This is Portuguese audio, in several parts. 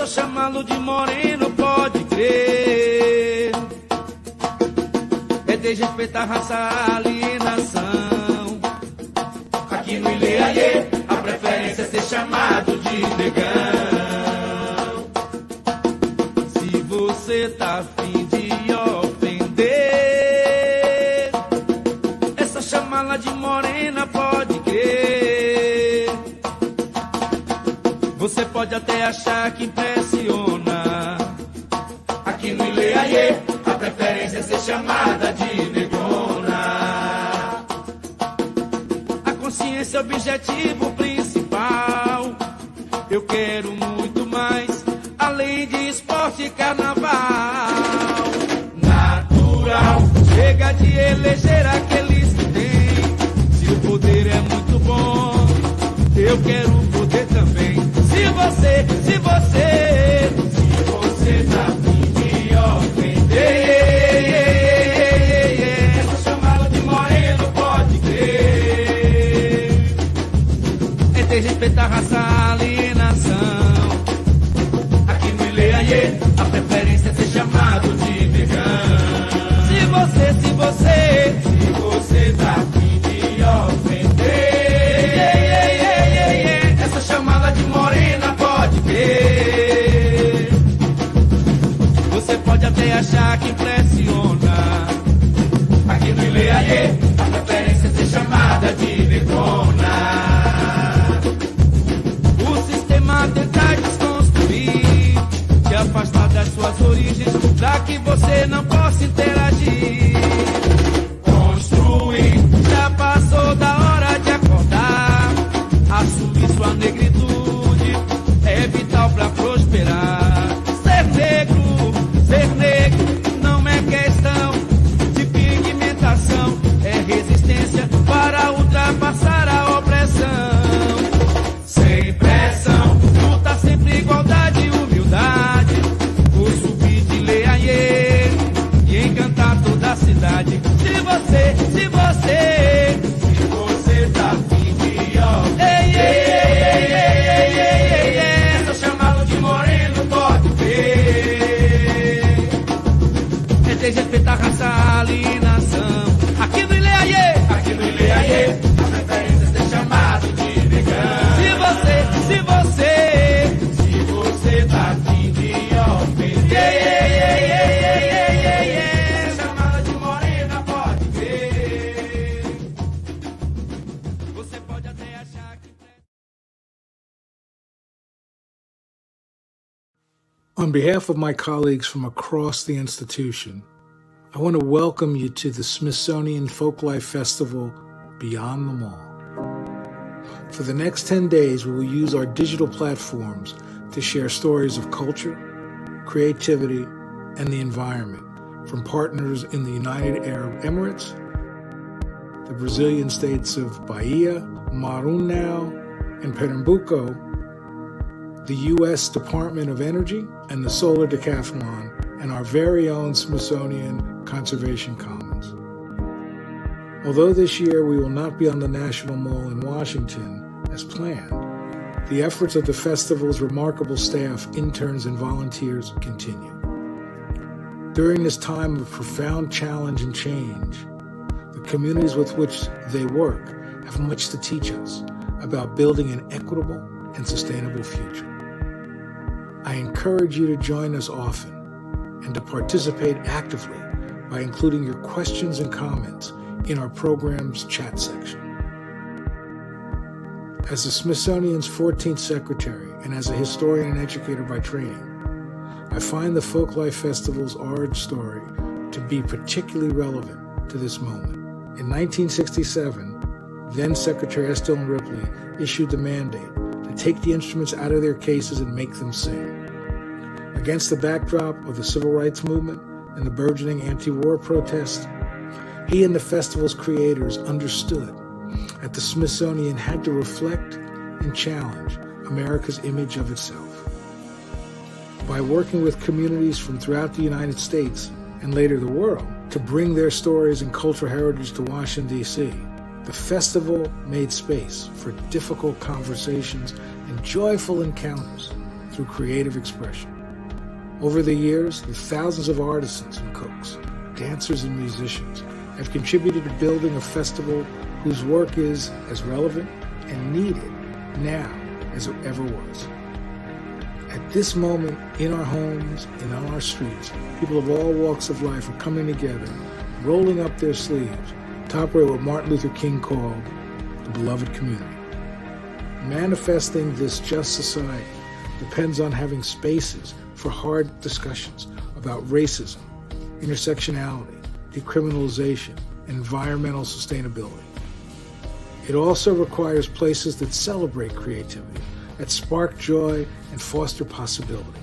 só chamá-lo de moreno, pode crer. É desrespeitar a raça, a alienação. Aqui no Ileaie, a preferência é ser chamado de negão. Se você tá afim de ofender, é só chamá-la de morena, pode crer. Você pode até achar que impressiona. Aqui no Ileaie, a preferência é ser chamada de negona. A consciência é o objetivo principal. Eu quero muito mais, além de esporte e carnaval. Natural, chega de eleger aqueles que têm. Se o poder é muito bom, eu quero poder também. Se você tá afim de ofender, é só chamá-lo de moreno, pode crer. É desrespeitar a raça, a alienação. Aqui no Ileaie, a preferência é ser chamado de negão. Se você tá afim de ofender, é só chamá-la de morena, pode crer. Você pode até achar que impressiona. Aqui no Ileaie, a preferência é ser chamada de negona. O sistema tenta desconstruir, te afastar das suas origens, pra que você não possa interagir. Construir, já passou da hora de acordar. Assumir sua negritude é vital pra prosperar. Ser negro não é questão de pigmentação, é resistência para ultrapassar a opressão. Sem pressão, luta sempre igualdade e humildade. Vou subir de Ileaie e encantar toda a cidade. Se você tá afim de é só chamá-lo de moreno, pode ver. É desrespeitar a raça, a alienação. Aqui no Ileaie, a preferência é ser chamado de negão. Se você tá afim de ofender, chamá-la de morena, pode ver. Você pode até achar que... On behalf of my colleagues from across the institution, I want to welcome you to the Smithsonian Folklife Festival Beyond the Mall. For the next 10 days, we will use our digital platforms to share stories of culture, creativity, and the environment from partners in the United Arab Emirates, the Brazilian states of Bahia, Maranhão, and Pernambuco, the U.S. Department of Energy, and the Solar Decathlon, and our very own Smithsonian Conservation Commons. Although this year we will not be on the National Mall in Washington as planned, the efforts of the festival's remarkable staff, interns, and volunteers continue. During this time of profound challenge and change, the communities with which they work have much to teach us about building an equitable and sustainable future. I encourage you to join us often and to participate actively by including your questions and comments in our program's chat section. As the Smithsonian's 14th secretary and as a historian and educator by training, I find the Folklife Festival's origin story to be particularly relevant to this moment. In 1967, then Secretary Estill and Ripley issued the mandate to take the instruments out of their cases and make them sing. Against the backdrop of the civil rights movement and the burgeoning anti-war protests, he and the festival's creators understood that the Smithsonian had to reflect and challenge America's image of itself. By working with communities from throughout the United States and later the world to bring their stories and cultural heritage to Washington, D.C., the festival made space for difficult conversations and joyful encounters through creative expression. Over the years, the thousands of artisans and cooks, dancers and musicians have contributed to building a festival whose work is as relevant and needed now as it ever was. At this moment, in our homes and on our streets, people of all walks of life are coming together, rolling up their sleeves to operate what Martin Luther King called the beloved community. Manifesting this just society depends on having spaces for hard discussions about racism, intersectionality, decriminalization, and environmental sustainability. It also requires places that celebrate creativity, that spark joy and foster possibility.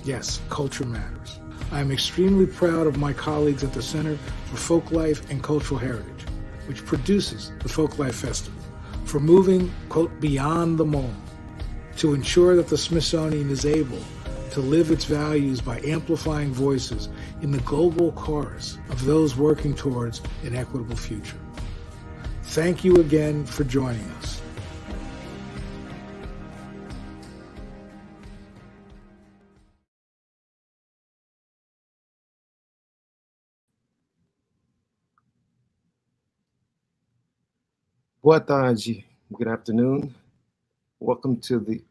Yes, culture matters. I am extremely proud of my colleagues at the Center for Folklife and Cultural Heritage, which produces the Folklife Festival, for moving, quote, beyond the mall to ensure that the Smithsonian is able to live its values by amplifying voices in the global chorus of those working towards an equitable future. Thank you again for joining us. Boa tarde, good afternoon. Welcome to the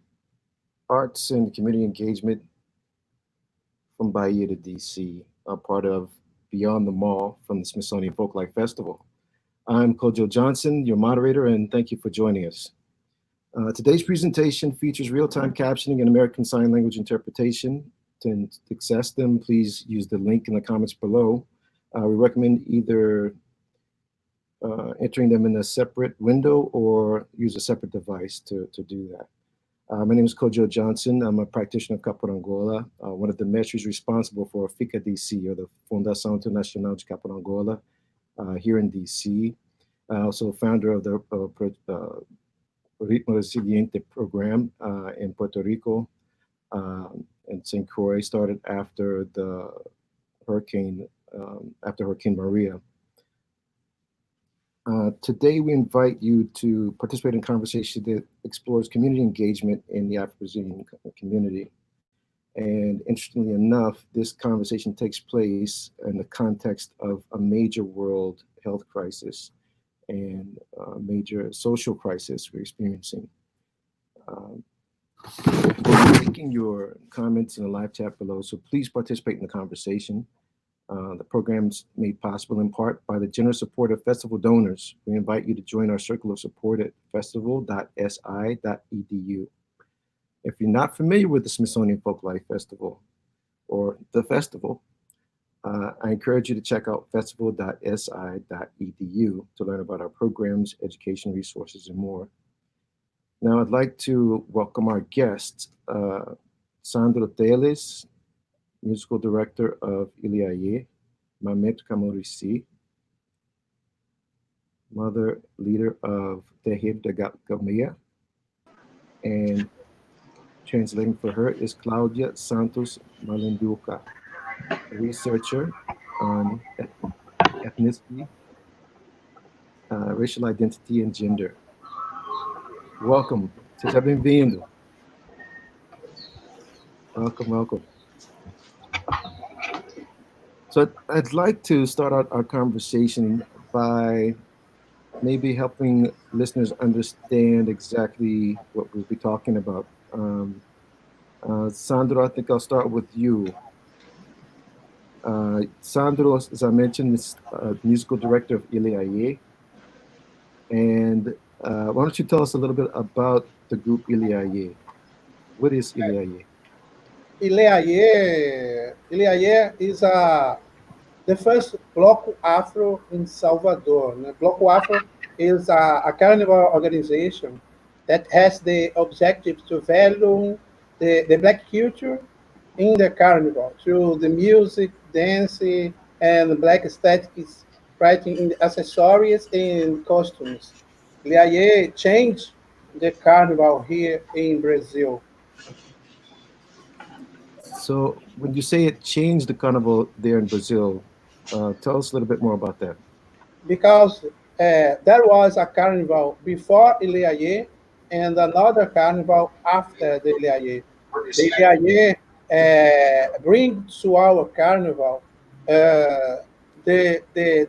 Arts and Community Engagement from Bahia to DC, a part of Beyond the Mall from the Smithsonian Folklife Festival. I'm Kojo Johnson, your moderator, and thank you for joining us. Today's presentation features real-time captioning and American Sign Language interpretation. To access them, please use the link in the comments below. We recommend either entering them in a separate window or use a separate device to do that. My name is Kojo Johnson. I'm a practitioner of Caporangola, one of the mestres responsible for FICA DC, or the Fundação Internacional de Caporangola, here in DC. Also founder of the Ritmo Resiliente program in Puerto Rico, and St. Croix, started after the hurricane, after Hurricane Maria. Today, we invite you to participate in a conversation that explores community engagement in the Afro-Brazilian community. And interestingly enough, this conversation takes place in the context of a major world health crisis and a major social crisis we're experiencing. We're taking your comments in the live chat below, so please participate in the conversation. The program's made possible in part by the generous support of festival donors. We invite you to join our circle of support at festival.si.edu. If you're not familiar with the Smithsonian Folklife Festival or the festival, I encourage you to check out festival.si.edu to learn about our programs, education resources, and more. Now I'd like to welcome our guest, Sandro Teles, musical director of Iliaye, Mamet Kamorisi, mother leader of Terreiro da Gamea, and translating for her is Claudia Santos Malenduca, a researcher on ethnicity, racial identity, and gender. Welcome. Seja bem-vindo. Welcome, welcome. So I'd like to start out our conversation by maybe helping listeners understand exactly what we'll be talking about. Sandro, I think I'll start with you. Sandro, as I mentioned, is musical director of Iliaye. And why don't you tell us a little bit about the group Iliaye? What is Iliaye? Iliaye is the first Bloco Afro in Salvador. Bloco Afro is a carnival organization that has the objective to value the Black culture in the carnival through the music, dance, and Black aesthetics, writing in the accessories and costumes. Iliaye changed the carnival here in Brazil. So when you say it changed the carnival there in Brazil, tell us a little bit more about that. Because there was a carnival before Iliaye and another carnival after the Iliaye. the Ilhaie bring to our carnival the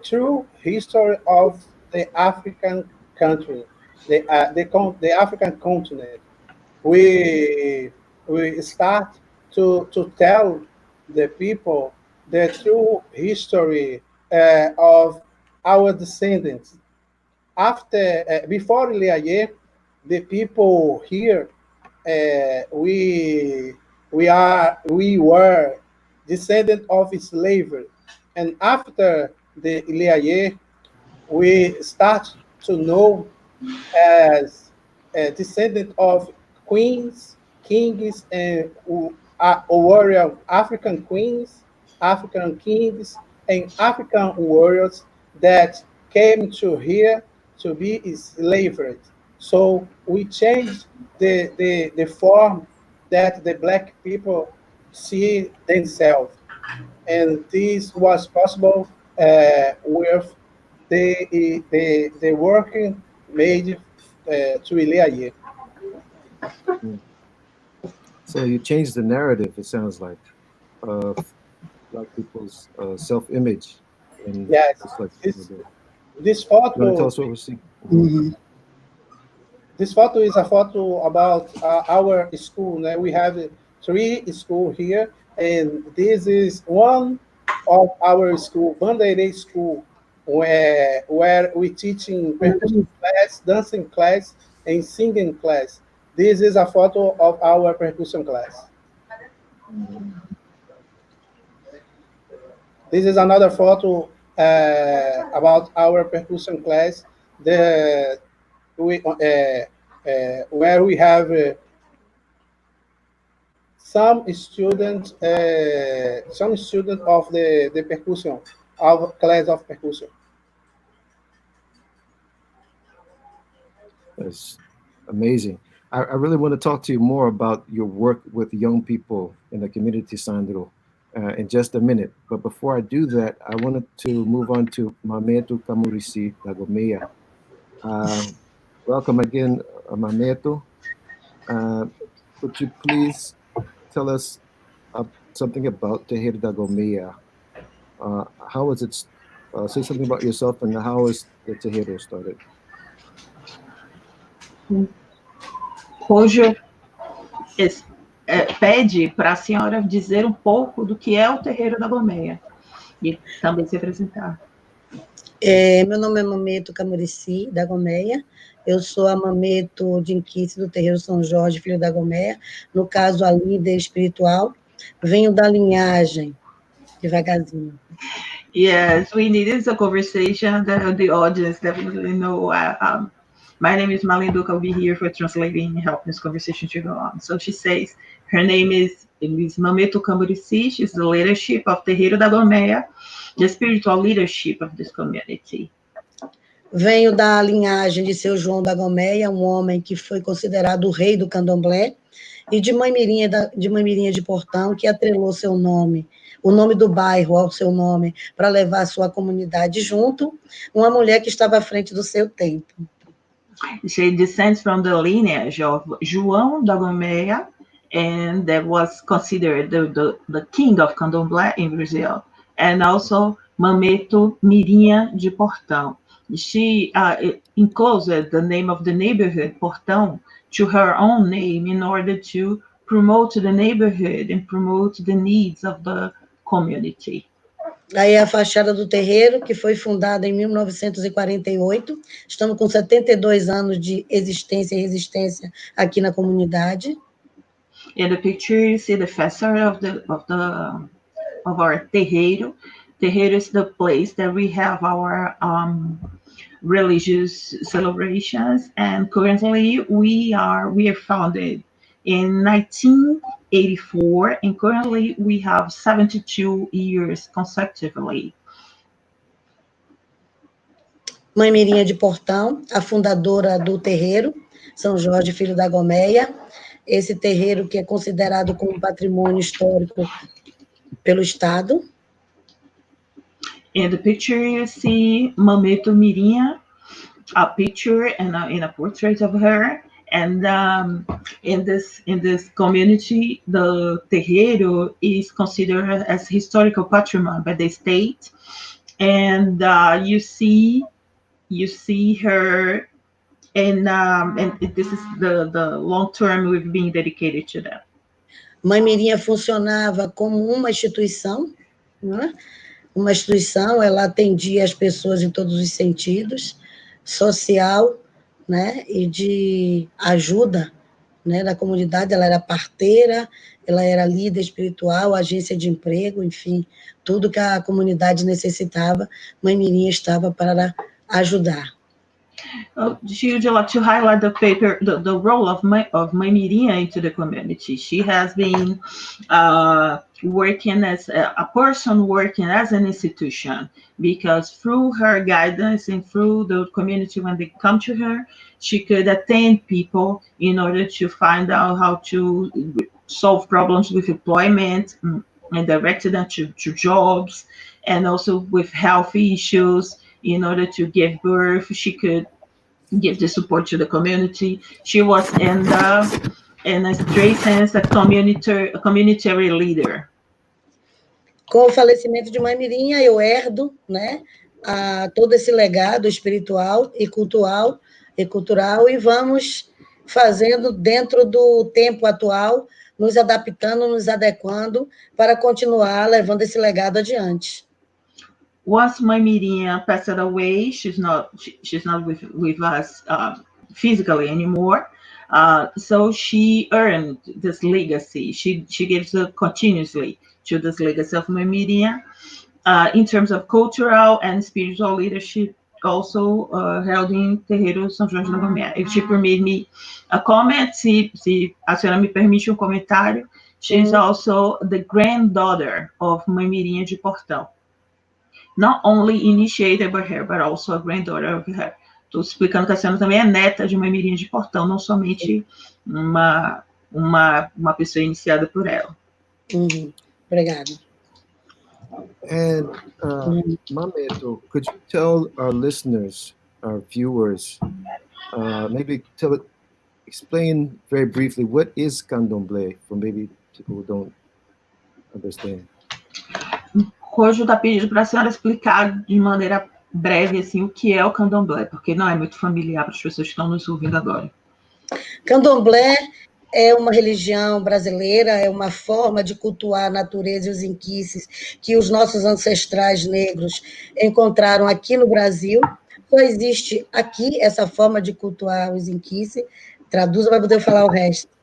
true history of the African country, the African continent. We we start to tell the people the true history of our descendants. After before Ilhaie, the people here we were descendant of slavery, and after the Ilhaie, we start to know as a descendant of queens, kings, and warrior African queens, African kings, and African warriors that came to here to be enslaved. So we changed the form that the black people see themselves, and this was possible with the working made to Ilhaie. Mm. So you changed the narrative, it sounds like, of Black people's self-image. And Yes, just like this you this want to tell photo us what we're seeing? Mhm. this photo is a photo about our school. Né? We have three school here, and this is one of our school, Bandeirei School, where we teaching percussion class, dancing class, and singing class. This is a photo of our percussion class. This is another photo about our percussion class. The where we have some student of the percussion, of class of percussion. That's amazing. I really want to talk to you more about your work with young people in the community, Sandro, in just a minute. But before I do that, I wanted to move on to Mameto Kamurisi Dagomea. Uh, Welcome again, Mameto. Uh, could you please tell us something about Tehir Dagomea? How was it? Say something about yourself and how was the Tehiro started? Roger pede para a senhora dizer um pouco do que é o Terreiro da Gomeia e também se apresentar. Meu nome é Mameto Camurici, da Gomeia. Eu sou a Mameto de Inquice do Terreiro São Jorge, filho da Gomeia. No caso, a líder espiritual. Venho da linhagem, devagarzinho. Yes, we needed a conversation that the audience definitely know. My name is Malin Duke. I'll be here for translating and help this conversation to go on. So she says her name is Mameto Camurici. She's the leadership of Terreiro da Gomeia, the spiritual leadership of this community. Venho da linhagem de seu João da Gomeia, um homem que foi considerado o rei do candomblé, e de Mãe Mirinha de Portão, que atrelou seu nome, o nome do bairro ao seu nome, para levar a sua comunidade junto, uma mulher que estava à frente do seu tempo. She descends from the lineage of João da Gomeia, and that was considered the king of candomblé in Brazil, and also Mameto Mirinha de Portão. She enclosed the name of the neighborhood, Portão, to her own name in order to promote the neighborhood and promote the needs of the community. Aí a fachada do terreiro, que foi fundada em 1948, estamos com 72 anos de existência e resistência aqui na comunidade. In the picture, you see the facade of our terreiro. Terreiro is the place that we have our religious celebrations, and currently we are founded in 1984, and currently we have 72 years consecutively. Mãe Mirinha de Portão, a fundadora do terreiro, São Jorge, filho da Gomeia. Esse terreiro que é considerado como patrimônio histórico pelo Estado. In the picture, you see Mameto Mirinha, a picture and a portrait of her, And in this community, the terreiro is considered as historical patrimony by the state. And you see her, and this is the long term we've been dedicated to that. Mãe Mirinha funcionava como uma instituição, né? Uma instituição, ela atendia as pessoas em todos os sentidos, social, né? E de ajuda, né? Da comunidade. Ela era parteira, ela era líder espiritual, agência de emprego, enfim, tudo que a comunidade necessitava, Mãe Mirinha estava para ajudar. She would like to highlight the role of Mãe Mirinha into the community. She has been working as a person working as an institution, because through her guidance and through the community, when they come to her, she could attend people in order to find out how to solve problems with employment and direct them to jobs, and also with health issues. In order to give birth, she could give the support to the community. She was in a straight sense a communitary leader. Com o falecimento de Mãe Mirinha, eu herdo, né, todo esse legado espiritual e cultural, e vamos fazendo dentro do tempo atual, nos adaptando, nos adequando para continuar levando esse legado adiante. Once Mãe Mirinha passed away, she's not with us physically anymore. So she earned this legacy. She gives continuously to this legacy of Mãe Mirinha in terms of cultural and spiritual leadership. Also held in Terreiro São João da Goméia. If she permit me a comment, se a senhora me permite comentário, she's also the granddaughter of Mãe Mirinha de Portão. Not only initiated by her, but also a granddaughter of her. Estou explicando que a senhora também é neta de Mãe Mirinha de Portão, não somente uma pessoa iniciada por ela. Obrigada. And Mameto, could you tell our listeners, our viewers, explain very briefly what is Candomblé for maybe people who don't understand? Hoje está pedindo para a senhora explicar de maneira breve assim, o que é o Candomblé, porque não é muito familiar para as pessoas que estão nos ouvindo agora. Candomblé é uma religião brasileira, é uma forma de cultuar a natureza e os inquices que os nossos ancestrais negros encontraram aqui no Brasil. Só existe aqui essa forma de cultuar os inquices. Traduza para poder falar o resto.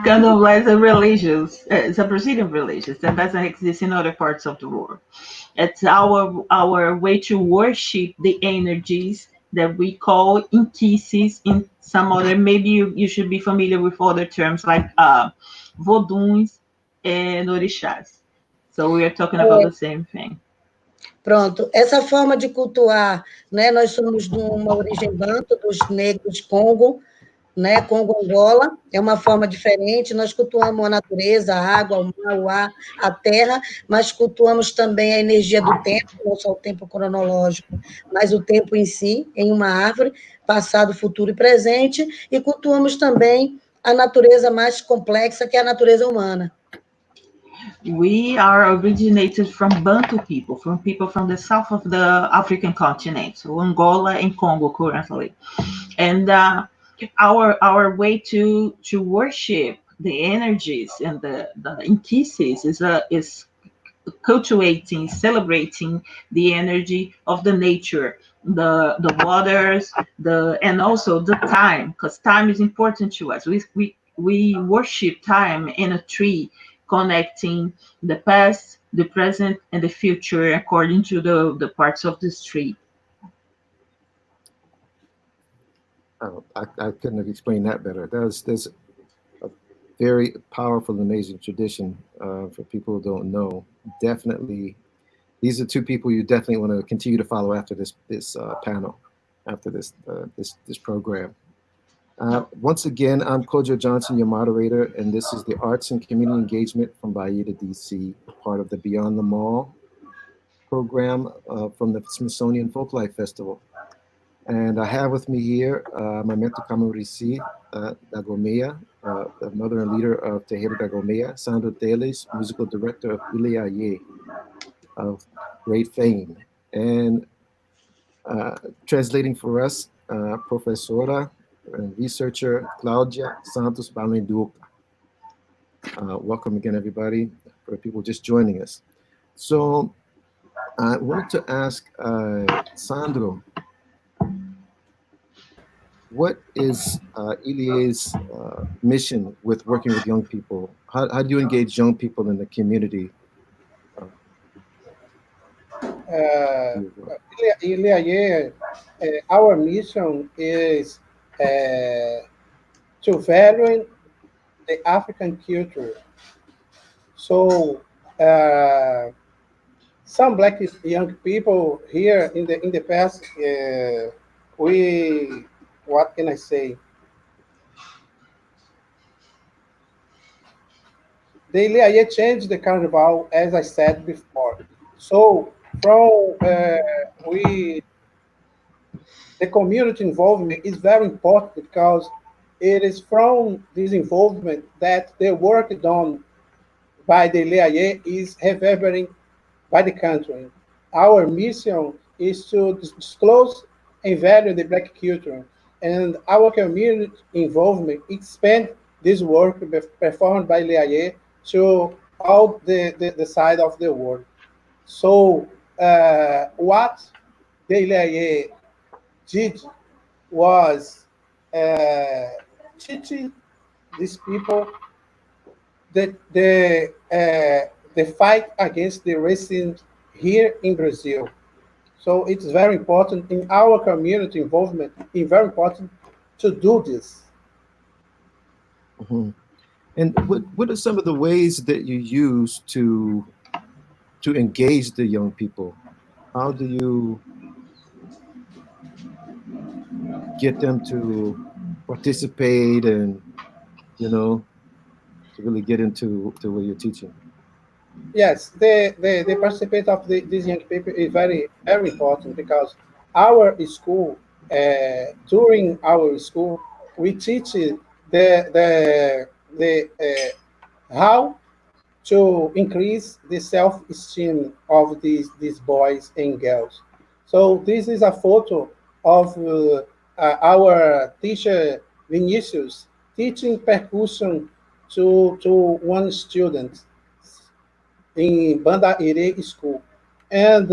Candomblé is a Brazilian religion that doesn't exist in other parts of the world. It's our way to worship the energies that we call inquices in some other, maybe you should be familiar with other terms like voduns and orixás. So we are talking about the same thing. Pronto, essa forma de cultuar, né, nós somos de uma origem banto, dos negros Congo, né, Congo-Angola, é uma forma diferente, nós cultuamos a natureza, a água, o mar, o ar, a terra, mas cultuamos também a energia do tempo, não só o tempo cronológico, mas o tempo em si, em uma árvore, passado, futuro e presente, e cultuamos também a natureza mais complexa, que é a natureza humana. We are originated from Bantu people from the south of the African continent, so Angola and Congo currently. And our way to worship the energies and the inquices is cultivating, celebrating the energy of the nature, the waters, and also the time, because time is important to us. We worship time in a tree, connecting the past, the present, and the future according to the parts of this tree. I couldn't have explained that better. There's a very powerful and amazing tradition for people who don't know. Definitely, these are two people you definitely want to continue to follow after this panel, after this program. Once again, I'm Kojo Johnson, your moderator, and this is the Arts and Community Engagement from Bahia to DC, part of the Beyond the Mall program from the Smithsonian Folklife Festival. And I have with me here my mentor Camurici da Gomeia, the mother and leader of Terreiro da Gomeia, Sandro Teles, musical director of Ilê of great fame, and translating for us, Professora and researcher Claudia Santos Balenduca. Welcome again, everybody, for people just joining us. So I wanted to ask Sandro, what is Ilê's mission with working with young people? How do you engage young people in the community? Ilê, our mission is to value the African culture. So some Black young people here in the past, what can I say? The Ilê changed the carnival, as I said before. So from the community involvement is very important because it is from this involvement that the work done by the Ilê is reverberating by the country. Our mission is to disclose and value the Black culture, and our community involvement expand this work performed by Ilê to all the side of the world. So what the Ilê did was teaching these people the fight against the racism here in Brazil. So it's very important in our community involvement. It's very important to do this. Mm-hmm. And what are some of the ways that you use to engage the young people? How do you get them to participate and, to really get into what you're teaching? Yes, the participation of these young people is very, very important because our school, during our school, we teach the how to increase the self-esteem of these boys and girls. So this is a photo of our teacher Vinicius teaching percussion to one student in Banda Ire School. And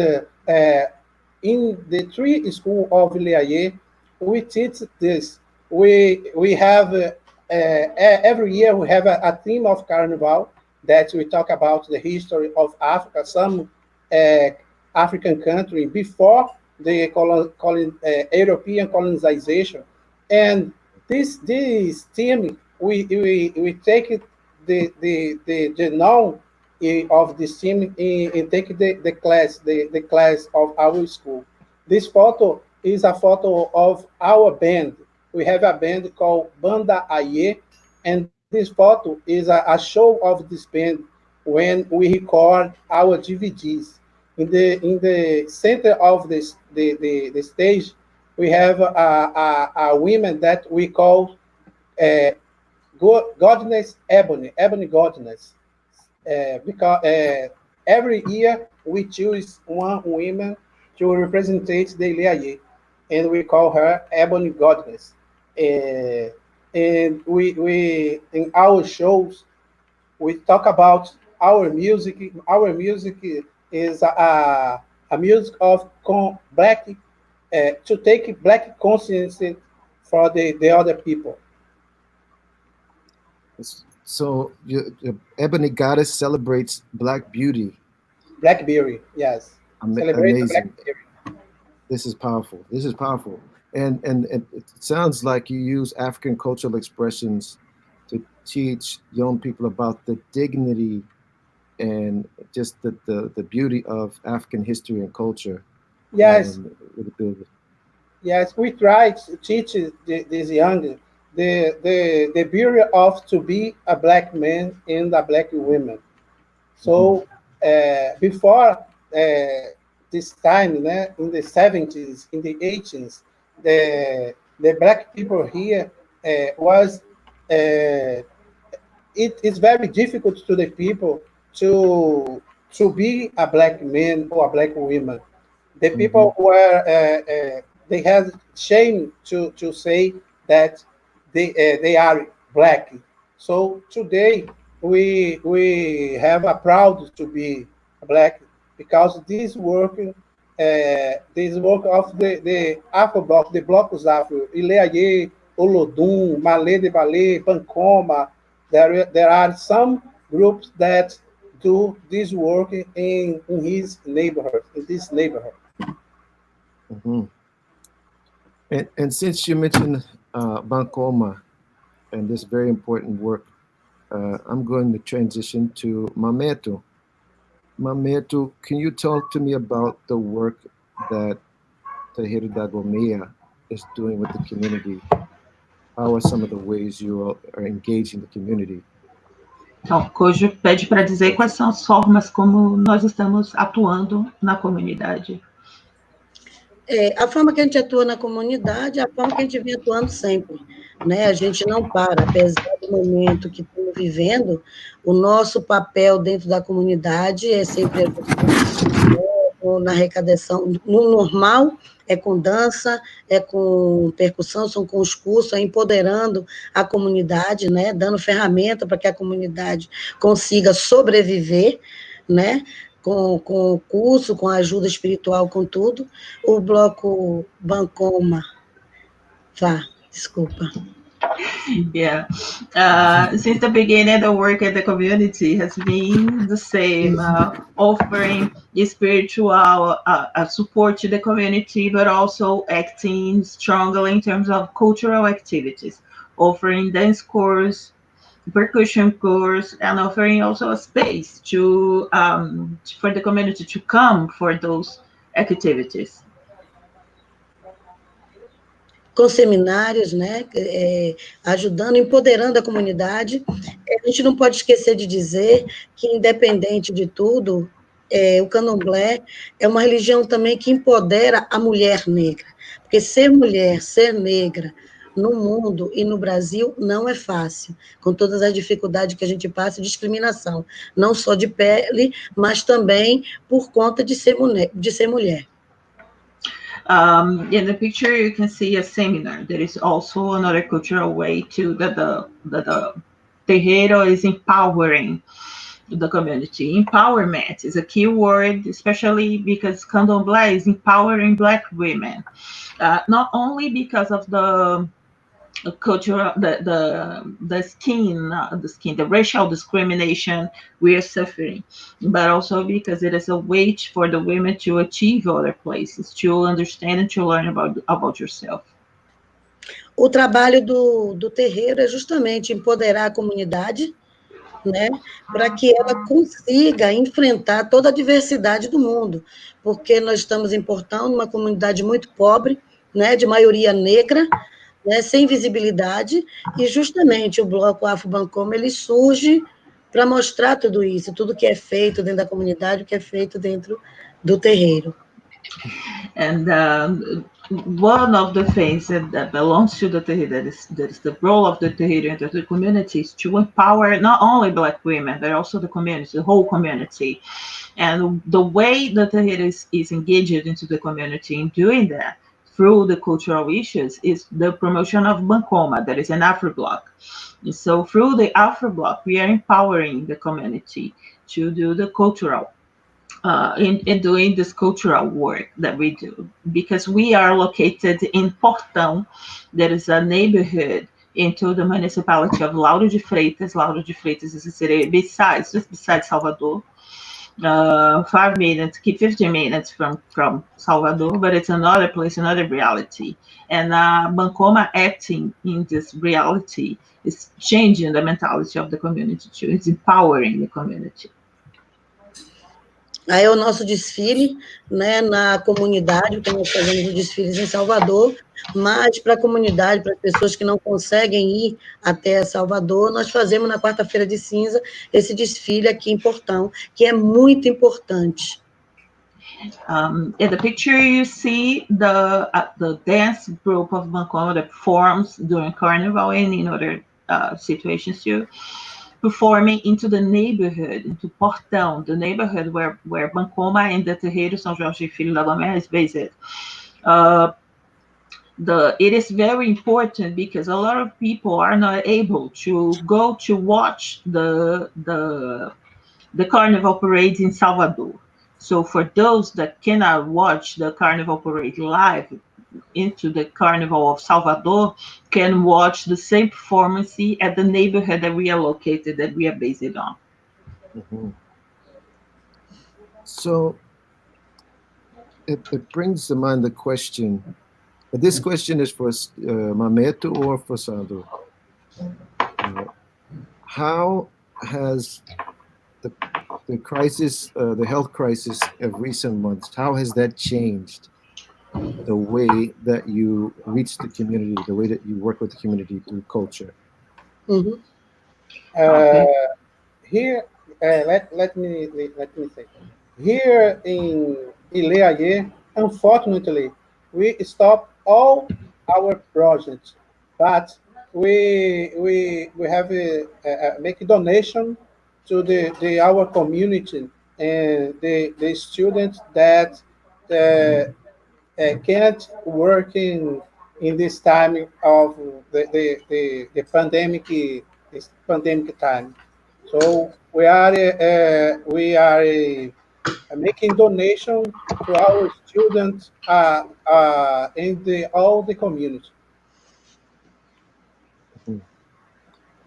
in the three school of Ilê, we teach this. We have every year we have a theme of Carnival that we talk about the history of Africa, some African country before the European colonization, and this theme we take it the known of this team and take the class of our school. This photo is a photo of our band. We have a band called Banda Aie, and this photo is a show of this band when we record our DVDs. In the center of the stage, we have a woman that we call Godness Ebony Godness, because every year we choose one woman to represent the Ilê, and we call her Ebony Goddess. And we in our shows we talk about our music. Our music is a music of black to take black conscience for the other people. So Ebony Goddess celebrates Black beauty. Blackberry, yes. Celebrate Amazing. Blackberry. This is powerful. This is powerful. And it sounds like you use African cultural expressions to teach young people about the dignity and just the beauty of African history and culture. Yes. Yes, we try to teach these young the beauty of to be a black man and a black woman. So before this time, in the 70s, in the 80s, the black people here was it is very difficult to the people to be a black man or a black woman. The people were they had shame to say that they are black. So today we have a proud to be black because this work of the Afro block, the blocos Afro, Ileaie, Olodum, Malê de Balê, Pancoma. There are some groups that do this work in his neighborhood, in this neighborhood. And since you mentioned Bancoma and this very important work, I'm going to transition to Mameto. Mameto, can you talk to me about the work that Terreiro da Gomeia is doing with the community? How are some of the ways you are engaging the community? Então, Kojo pede para dizer quais são as formas como nós estamos atuando na comunidade. A forma que a gente atua na comunidade é a forma que a gente vem atuando sempre, né? A gente não para, apesar do momento que estamos vivendo, o nosso papel dentro da comunidade é sempre na arrecadação, no normal, é com dança, é com percussão, são com os cursos, é empoderando a comunidade, né? Dando ferramenta para que a comunidade consiga sobreviver, né? Com o curso, com a ajuda espiritual, com tudo. O bloco Bancoma, desculpa. Yeah. Since the beginning, the work at the community has been the same, offering spiritual support to the community, but also acting strongly in terms of cultural activities, offering dance course, percussion course, and offering also a space to for the community to come for those activities. Com seminários, né, ajudando, empoderando a comunidade. A gente não pode esquecer de dizer que, independente de tudo, o candomblé é uma religião também que empodera a mulher negra, porque ser mulher, ser negra, no mundo e no Brasil não é fácil, com todas as dificuldades que a gente passa, discriminação, não só de pele, mas também por conta de ser mulher. In the picture, you can see a seminar. There is also another cultural way that the terreiro is empowering the community. Empowerment is a key word, especially because candomblé is empowering Black women, not only because of the cultural, the skin, the racial discrimination we are suffering, but also because it is a way for the women to achieve other places, to understand and to learn about yourself. O trabalho do terreiro é justamente empoderar a comunidade, né, para que ela consiga enfrentar toda a diversidade do mundo, porque nós estamos importando uma comunidade muito pobre, né, de maioria negra, né, sem visibilidade, e justamente o bloco Afro Bancoma ele surge para mostrar tudo isso, tudo que é feito dentro da comunidade, o que é feito dentro do terreiro. And one of the things that belongs to the terreiro, that is the role of the terreiro and the community, is to empower not only Black women, but also the community, the whole community. And the way the terreiro is engaged into the community in doing that, through the cultural issues, is the promotion of Bancoma, that is an Afro block. And so through the Afro block, we are empowering the community to do the cultural, in doing this cultural work that we do, because we are located in Portão, that is a neighborhood into the municipality of Lauro de Freitas. Lauro de Freitas is a city just beside Salvador. 5 minutes, 15 minutes from Salvador, but it's another place, another reality. And Bancoma acting in this reality is changing the mentality of the community too. It's empowering the community. Aí é o nosso desfile, né, na comunidade, que nós fazemos os desfiles em Salvador, mas para a comunidade, para as pessoas que não conseguem ir até Salvador, nós fazemos na quarta-feira de cinza esse desfile aqui em Portão, que é muito importante. In the picture, you see the dance group of Bancoma that performs during Carnival and in other situations too, performing into the neighborhood, into Portão, the neighborhood where Bancoma and the Terreiro São Jorge Filho da Goméia is based. It is very important because a lot of people are not able to go to watch the carnival parade in Salvador. So for those that cannot watch the carnival parade live, into the carnival of Salvador, can watch the same performance at the neighborhood that we are located, that we are based on. Mm-hmm. So it brings to mind the question. This question is for Mameto or for Sandro. How has the crisis, the health crisis of recent months, how has that changed the way that you reach the community, the way that you work with the community through culture? Mm-hmm. Here, let me say. Here in Ileaie, unfortunately, we stopped all our projects, but we have make a donation to our community and the students that can't work in this time of the pandemic time. So we are making donation to our students in all the community.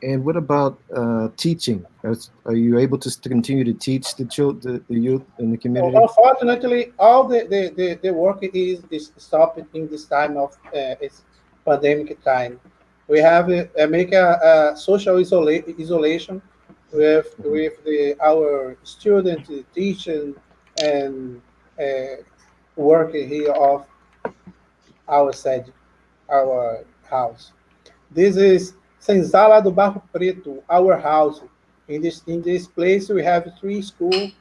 And what about teaching? Are you able to continue to teach the youth in the community? Unfortunately, all the work is stopped in this time of it's pandemic time. We have make a social isolation with our students, teaching, and working here of our sede, our house. This is Senzala do Barro Preto, our house. In this place, we have 3 schools.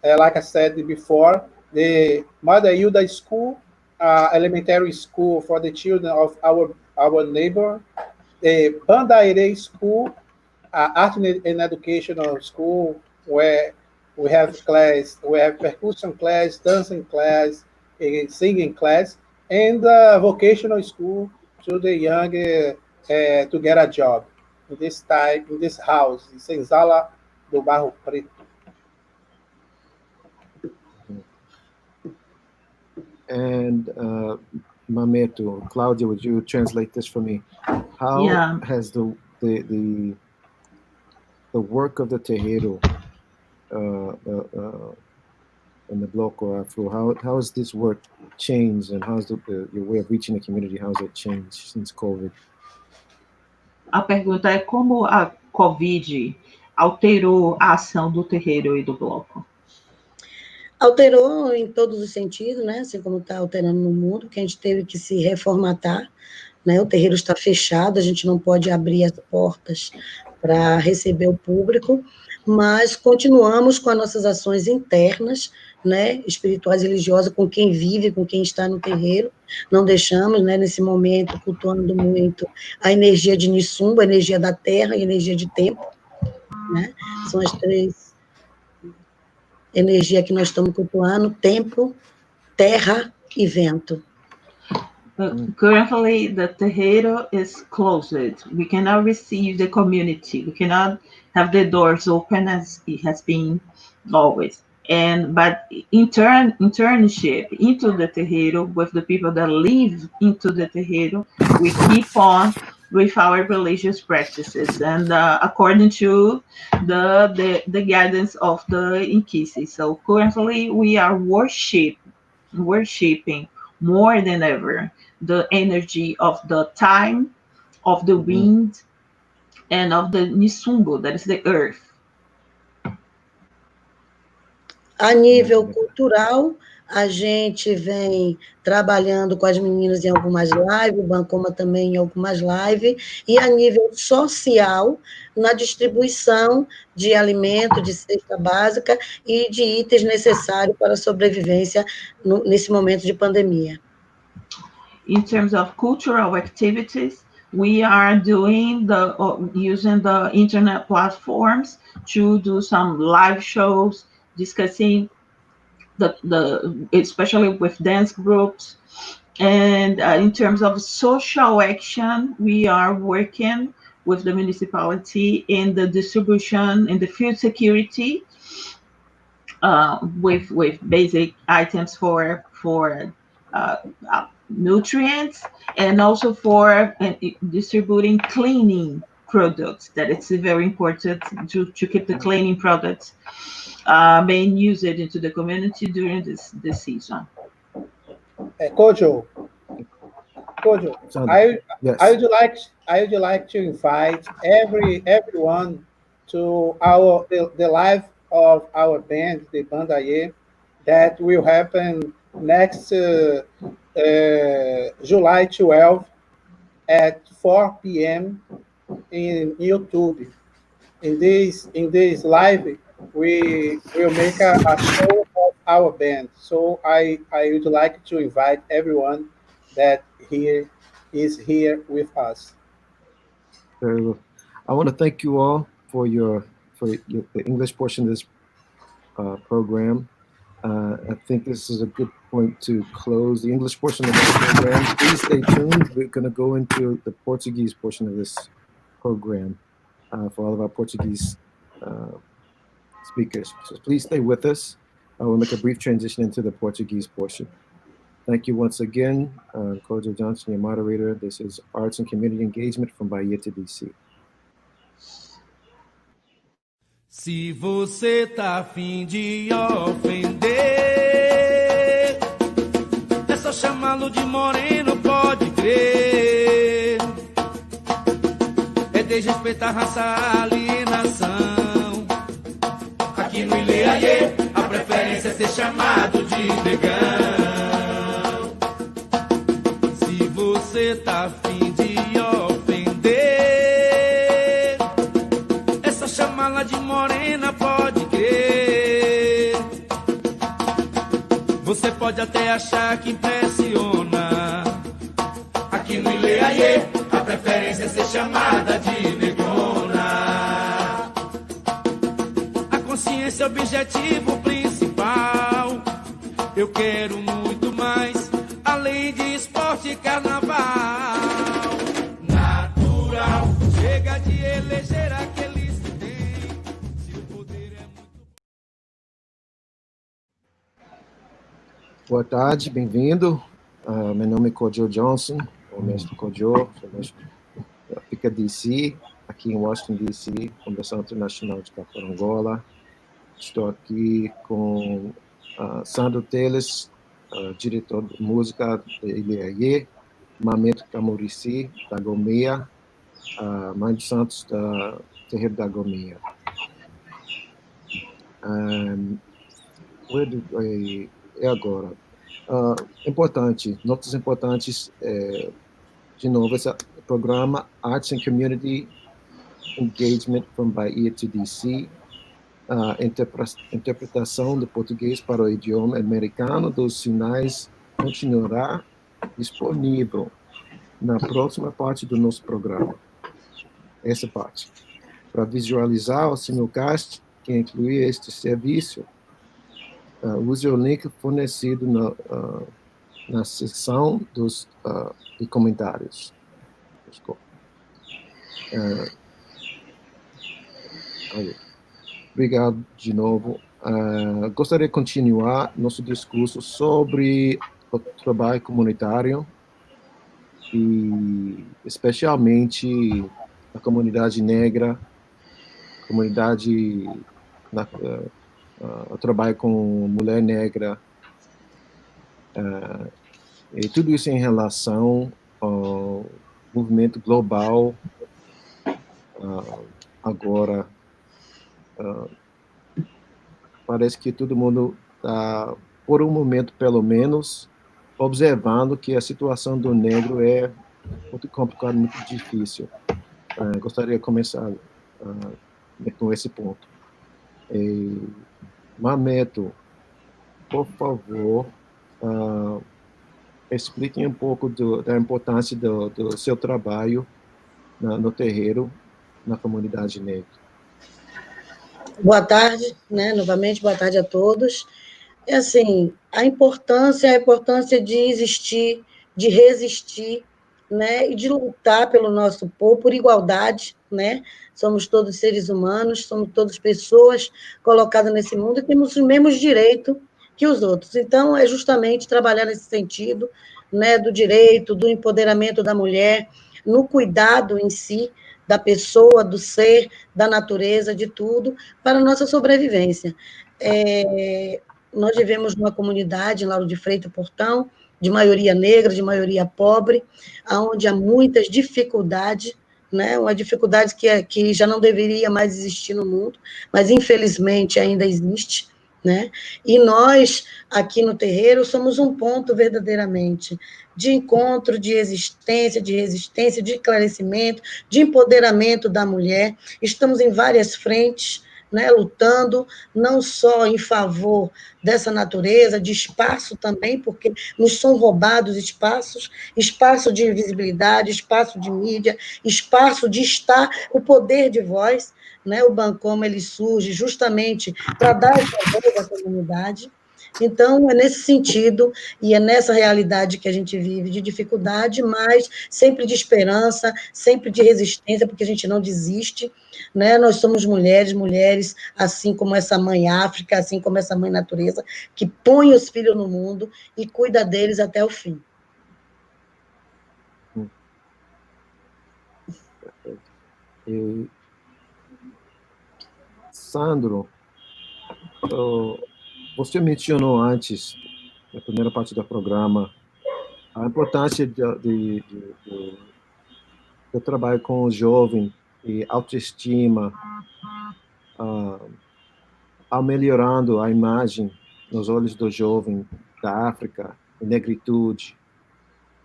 Like I said before, the Mother Hilda School, elementary school for the children of our neighbor, the Bandaire School, art and educational school where we have class, we have percussion class, dancing class, singing class, and vocational school to the young to get a job in this time, in this house, in Senzala do Barro Preto. And Mameto, Claudia, would you translate this for me? How has the work of the Terreiro in the Bloco Afro, how has this work changed, and how's your way of reaching the community, how has it changed since COVID? A pergunta é como a Covid alterou a ação do Terreiro e do Bloco? Alterou em todos os sentidos, né? Assim como está alterando no mundo, que a gente teve que se reformatar, né? O terreiro está fechado, a gente não pode abrir as portas para receber o público, mas continuamos com as nossas ações internas, né? Espirituais e religiosas, com quem vive, com quem está no terreiro. Não deixamos, né? Nesse momento, cultuando muito a energia de Nissumba, a energia da terra e a energia de tempo, né? São as 3 energia que nós estamos cultuando: tempo, terra e vento. Currently, the Terreiro is closed. We cannot receive the community. We cannot have the doors open as it has been always. But internship into the Terreiro with the people that live into the Terreiro, we keep on with our religious practices and according to the guidance of the Inkisi. So currently we are worshiping more than ever the energy of the time, of the wind, and of the Nisumbo, that is the earth. A nível cultural, A gente vem trabalhando com as meninas em algumas lives, o Bancoma também em algumas lives, e a nível social, na distribuição de alimento, de cesta básica e de itens necessários para a sobrevivência nesse momento de pandemia. In terms of cultural activities, we are doing using the internet platforms to do some live shows discussing especially with dance groups. And in terms of social action, we are working with the municipality in the distribution, in the food security, with basic items for nutrients, and also for distributing cleaning products. That it's very important to keep the cleaning products being used into the community during this season. Kojo, Yes. I would like to invite everyone to the live of our band, the Bandaye, that will happen next July 12 at 4 p.m. in YouTube. In this live, we will make a show of our band. So I would like to invite everyone that is here with us. Very well. I want to thank you all for the English portion of this program. I think this is a good point to close the English portion of the program. Please stay tuned. We're going to go into the Portuguese portion of this program for all of our Portuguese speakers. So please stay with us. I will make a brief transition into the Portuguese portion. Thank you once again, Kojo Johnson, your moderator. This is Arts and Community Engagement from Bahia to DC. Se você tá a fim de ofender, é só chamá-lo de moreno, pode crer. É desrespeitar raça, alienação. Aqui no Ileaie, a preferência é ser chamado de negão. Se você tá a fim de ofender, é só chamá-la de morena, pode crer. Você pode até achar que impressiona. Aqui no Ileaie, a preferência é ser chamada de negona. A consciência é o objetivo principal. Eu quero muito mais, além de esporte e carnaval. Natural, chega de eleger aqueles que têm. Se o poder é muito. Boa tarde, bem-vindo. Meu nome é Kojo Johnson, o mestre Kojo, sou mestre da FICA DC, aqui em Washington, DC, Convenção Internacional de Caporangola. Estou aqui com Sandro Teles, diretor de música da Ileaie, Mameto Camurici, da Gomeia, Mãe de Santos, da Terreiro da Gomeia. É agora. Importante, notas importantes, de novo, esse programa Arts and Community Engagement from Bahia to DC, interpretação do português para o idioma americano dos sinais continuará disponível na próxima parte do nosso programa. Essa parte. Para visualizar o simulcast que inclui este serviço, use o link fornecido na seção de comentários. Obrigado de novo. Gostaria de continuar nosso discurso sobre o trabalho comunitário e especialmente a comunidade negra, o trabalho com mulher negra, e tudo isso em relação ao movimento global agora. Parece que todo mundo está por um momento pelo menos, observando que a situação do negro é muito complicada, muito difícil. Gostaria de começar com esse ponto. Mameto, por favor, explique um pouco da importância do seu trabalho no terreiro, na comunidade negra. Boa tarde, né? Novamente, boa tarde a todos. É assim, a importância de existir, de resistir, né? E de lutar pelo nosso povo, por igualdade, né? Somos todos seres humanos, somos todas pessoas colocadas nesse mundo e temos os mesmos direitos que os outros. Então, é justamente trabalhar nesse sentido, né? Do direito, do empoderamento da mulher, no cuidado em si, da pessoa, do ser, da natureza, de tudo, para a nossa sobrevivência. Nós vivemos numa comunidade, em Lauro de Freitas, Portão, de maioria negra, de maioria pobre, onde há muitas dificuldades, né? Uma dificuldade que já não deveria mais existir no mundo, mas infelizmente ainda existe, né? E nós, aqui no terreiro, somos um ponto verdadeiramente de encontro, de existência, de resistência, de esclarecimento, de empoderamento da mulher. Estamos em várias frentes, né, lutando não só em favor dessa natureza, de espaço também, porque nos são roubados espaços, espaço de visibilidade, espaço de mídia, espaço de estar, o poder de voz, né? O Bancoma, ele surge justamente para dar essa voz à comunidade. Então, é nesse sentido, e é nessa realidade que a gente vive, de dificuldade, mas sempre de esperança, sempre de resistência, porque a gente não desiste, né? Nós somos mulheres, assim como essa mãe África, assim como essa mãe natureza, que põe os filhos no mundo e cuida deles até o fim. Sandro, você mencionou antes, na primeira parte do programa, a importância do trabalho com o jovem e autoestima, ao melhorando a imagem nos olhos do jovem da África, e negritude.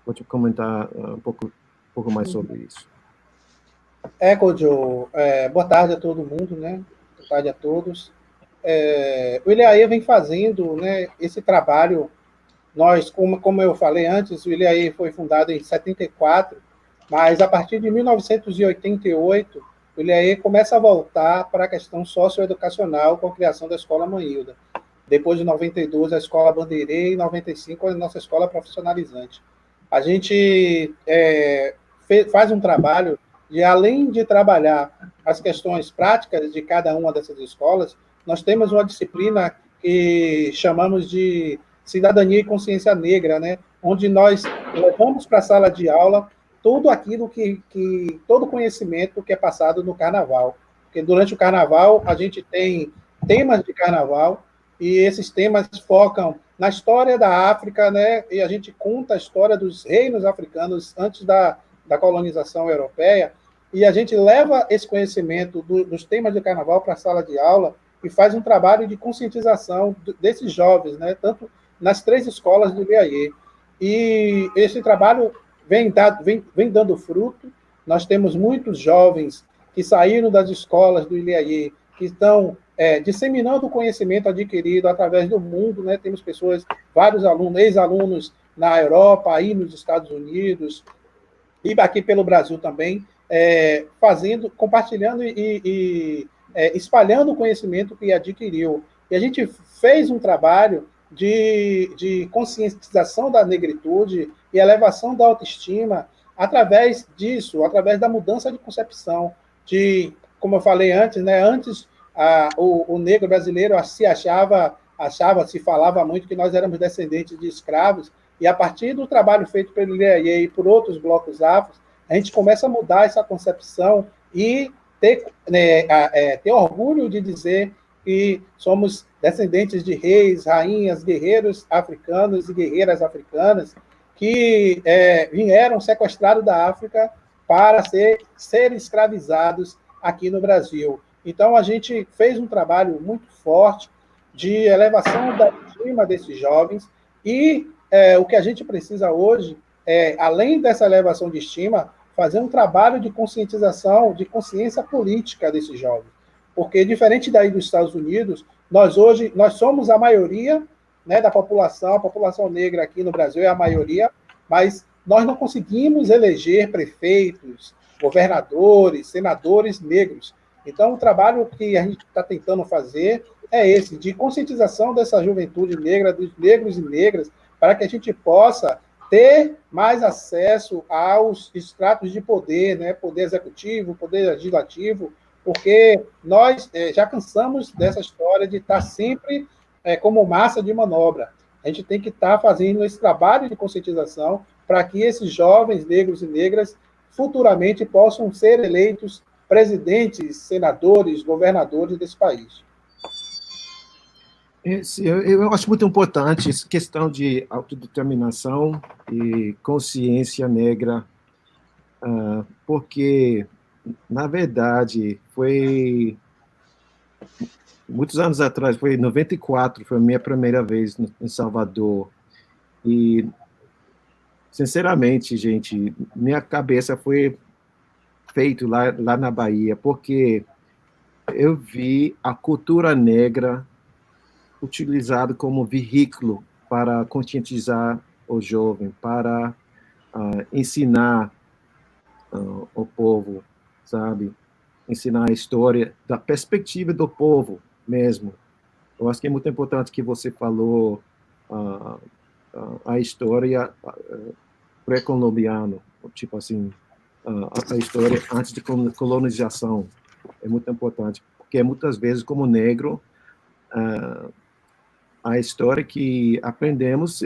Pode comentar um pouco mais sobre isso? Kojo, boa tarde a todo mundo, né? Boa tarde a todos. O Ilhaê vem fazendo, né, esse trabalho. Nós, como eu falei antes, o Ilhaê foi fundado em 74, mas a partir de 1988, o Ilhaê começa a voltar para a questão socioeducacional com a criação da Escola Manhilda. Depois de 92, a Escola Bandeirê, e em 95, a nossa Escola Profissionalizante. A gente faz um trabalho de, além de trabalhar as questões práticas de cada uma dessas escolas, nós temos uma disciplina que chamamos de Cidadania e Consciência Negra, né? Onde nós levamos para a sala de aula tudo aquilo todo conhecimento que é passado no Carnaval. Porque durante o Carnaval, a gente tem temas de Carnaval, e esses temas focam na história da África, né? E a gente conta a história dos reinos africanos antes da colonização europeia, e a gente leva esse conhecimento dos temas de Carnaval para a sala de aula e faz um trabalho de conscientização desses jovens, né? Tanto nas 3 escolas do Ilhaê. E esse trabalho vem dando fruto. Nós temos muitos jovens que saíram das escolas do Ilhaê, que estão disseminando o conhecimento adquirido através do mundo, né? Temos pessoas, vários alunos, ex-alunos na Europa, aí nos Estados Unidos, e aqui pelo Brasil também, compartilhando e espalhando o conhecimento que adquiriu. E a gente fez um trabalho de conscientização da negritude e elevação da autoestima através disso, através da mudança de concepção, como eu falei antes, né? Antes o negro brasileiro se falava muito que nós éramos descendentes de escravos, e a partir do trabalho feito pelo Ilhaê e por outros blocos afros, a gente começa a mudar essa concepção e ter orgulho de dizer que somos descendentes de reis, rainhas, guerreiros africanos e guerreiras africanas que vieram sequestrados da África para ser escravizados aqui no Brasil. Então, a gente fez um trabalho muito forte de elevação da estima desses jovens e o que a gente precisa hoje é, além dessa elevação de estima, fazer um trabalho de conscientização, de consciência política desses jovens. Porque, diferente daí dos Estados Unidos, nós somos a maioria, né, da população, a população negra aqui no Brasil é a maioria, mas nós não conseguimos eleger prefeitos, governadores, senadores negros. Então, o trabalho que a gente está tentando fazer é esse, de conscientização dessa juventude negra, dos negros e negras, para que a gente possa ter mais acesso aos estratos de poder, né? Poder executivo, poder legislativo, porque nós já cansamos dessa história de estar sempre como massa de manobra. A gente tem que estar fazendo esse trabalho de conscientização para que esses jovens negros e negras futuramente possam ser eleitos presidentes, senadores, governadores desse país. Eu acho muito importante essa questão de autodeterminação e consciência negra, porque, na verdade, foi muitos anos atrás, foi em 94, foi a minha primeira vez em Salvador, e, sinceramente, gente, minha cabeça foi feita lá na Bahia, porque eu vi a cultura negra utilizada como veículo para conscientizar o jovem, para ensinar o povo, sabe? Ensinar a história da perspectiva do povo mesmo. Eu acho que é muito importante que você falou a história pré-colombiana, tipo assim, a história antes de colonização. É muito importante, porque muitas vezes, como negro, a história que aprendemos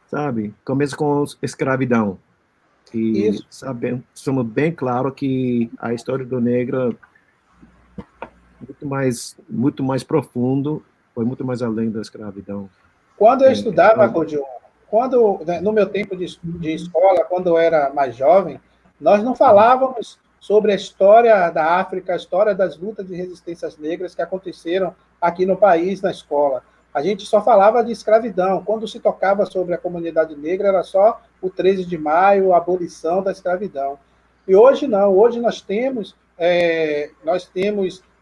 sabe, começa com escravidão. E somos bem claro que a história do negro muito mais profundo, foi muito mais além da escravidão. Quando eu estudava, Codion, no meu tempo de escola, quando eu era mais jovem, nós não falávamos sobre a história da África, a história das lutas de resistências negras que aconteceram aqui no país, na escola. A gente só falava de escravidão. Quando se tocava sobre a comunidade negra, era só o 13 de maio, a abolição da escravidão. E hoje não. Hoje nós temos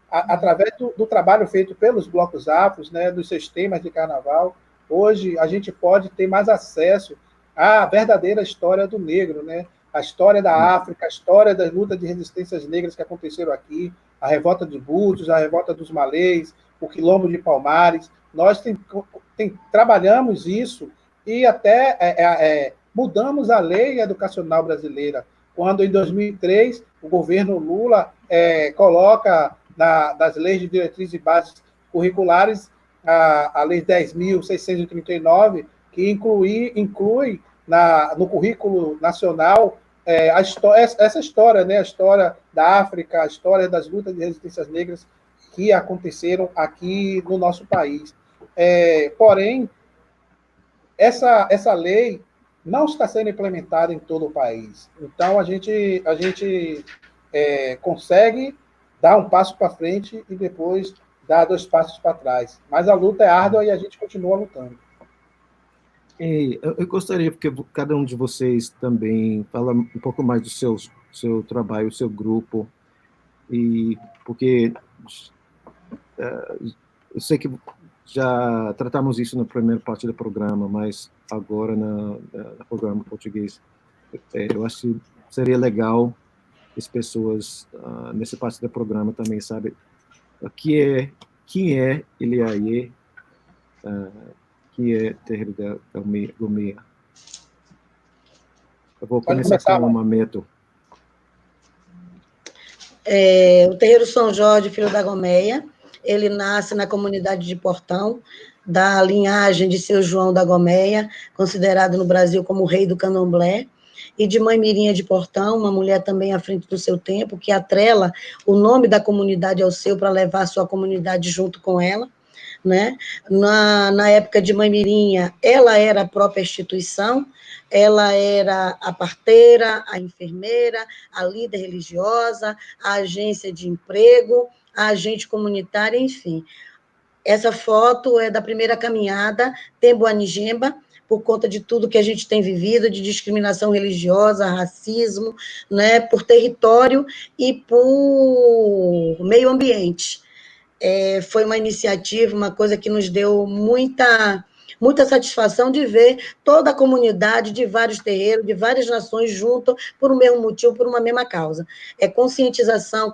através do trabalho feito pelos blocos afros, né, dos seus temas de carnaval, hoje a gente pode ter mais acesso à verdadeira história do negro, né? A história da África, a história das lutas de resistências negras que aconteceram aqui, a revolta dos Búzios, a revolta dos Malês, o quilombo de Palmares. Nós trabalhamos isso e até mudamos a lei educacional brasileira, quando, em 2003, o governo Lula coloca das leis de diretrizes e bases curriculares a Lei 10.639, que inclui no currículo nacional essa história, né? A história da África, a história das lutas de resistências negras que aconteceram aqui no nosso país. Porém, essa lei não está sendo implementada em todo o país. Então, a gente consegue dar um passo para frente e depois dar 2 passos para trás. Mas a luta é árdua e a gente continua lutando. Eu gostaria que cada um de vocês também fala um pouco mais do seu trabalho, do seu grupo, porque eu sei que já tratamos isso na primeira parte do programa, mas agora no programa português, eu acho que seria legal que as pessoas nessa parte do programa também sabem quem é Eliaye, que é Terreiro da Gomeia. Eu vou começar com o Mameto. O Terreiro São Jorge, filho da Gomeia, ele nasce na comunidade de Portão, da linhagem de seu João da Gomeia, considerado no Brasil como o rei do candomblé, e de Mãe Mirinha de Portão, uma mulher também à frente do seu tempo, que atrela o nome da comunidade ao seu para levar a sua comunidade junto com ela, né? Na época de Mãe Mirinha, ela era a própria instituição, ela era a parteira, a enfermeira, a líder religiosa, a agência de emprego, a agente comunitária, enfim. Essa foto é da primeira caminhada Tembo-Anigema, por conta de tudo que a gente tem vivido, de discriminação religiosa, racismo, né, por território e por meio ambiente. Foi uma iniciativa, uma coisa que nos deu muita satisfação de ver toda a comunidade de vários terreiros, de várias nações junto por um mesmo motivo, por uma mesma causa. É conscientização,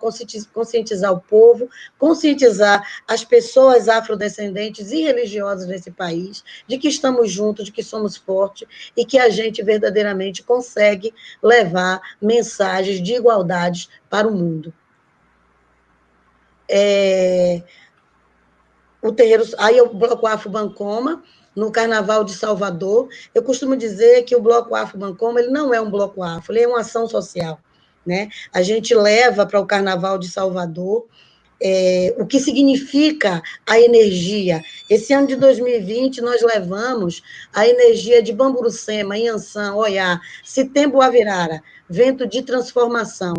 conscientizar o povo, conscientizar as pessoas afrodescendentes e religiosas nesse país, de que estamos juntos, de que somos fortes e que a gente verdadeiramente consegue levar mensagens de igualdade para o mundo. O terreiro, aí o Bloco Afro Bancoma, no Carnaval de Salvador, eu costumo dizer que o Bloco Afro Bancoma, ele não é um bloco afro, ele é uma ação social, né? A gente leva para o Carnaval de Salvador o que significa a energia. Esse ano de 2020, nós levamos a energia de Bamburucema, Inhansã, Oiá, Citembo Avirara, vento de transformação.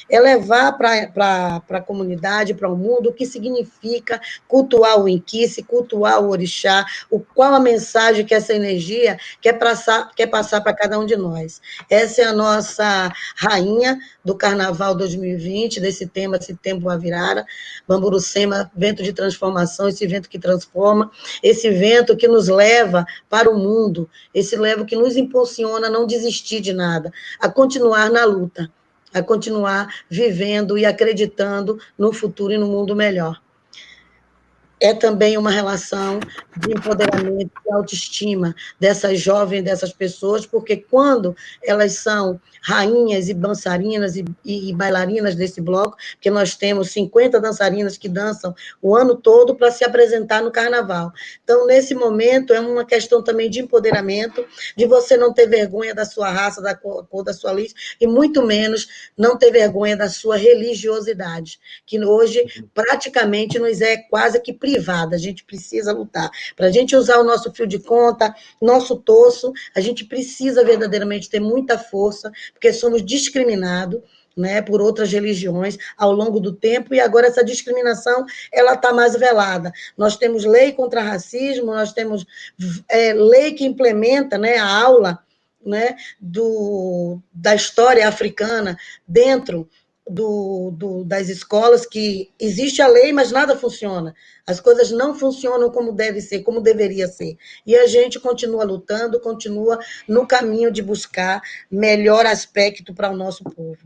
É levar para a comunidade, para o mundo, o que significa cultuar o Inquice, cultuar o Orixá, qual a mensagem que essa energia quer passar para cada um de nós. Essa é a nossa rainha do Carnaval 2020, desse tema, Citembo Avirara, Bamburucema, vento de transformação, esse vento que transforma, esse vento que nos leva para o mundo, esse vento que nos impulsiona a não desistir de nada, a continuar na luta, a continuar vivendo e acreditando no futuro e no mundo melhor. É também uma relação de empoderamento e autoestima dessas jovens, dessas pessoas, porque quando elas são rainhas e dançarinas e bailarinas desse bloco, porque nós temos 50 dançarinas que dançam o ano todo para se apresentar no carnaval. Então, nesse momento, é uma questão também de empoderamento, de você não ter vergonha da sua raça, da cor da sua luz, e muito menos não ter vergonha da sua religiosidade, que hoje praticamente nos é quase que privada, a gente precisa lutar. Para a gente usar o nosso fio de conta, nosso torso, a gente precisa verdadeiramente ter muita força, porque somos discriminados, né, por outras religiões ao longo do tempo, e agora essa discriminação ela está mais velada. Nós temos lei contra racismo, nós temos lei que implementa, né, a aula, né, da história africana dentro das escolas, que existe a lei, mas nada funciona. As coisas não funcionam como deve ser, como deveria ser. E a gente continua lutando, continua no caminho de buscar melhor aspecto para o nosso povo.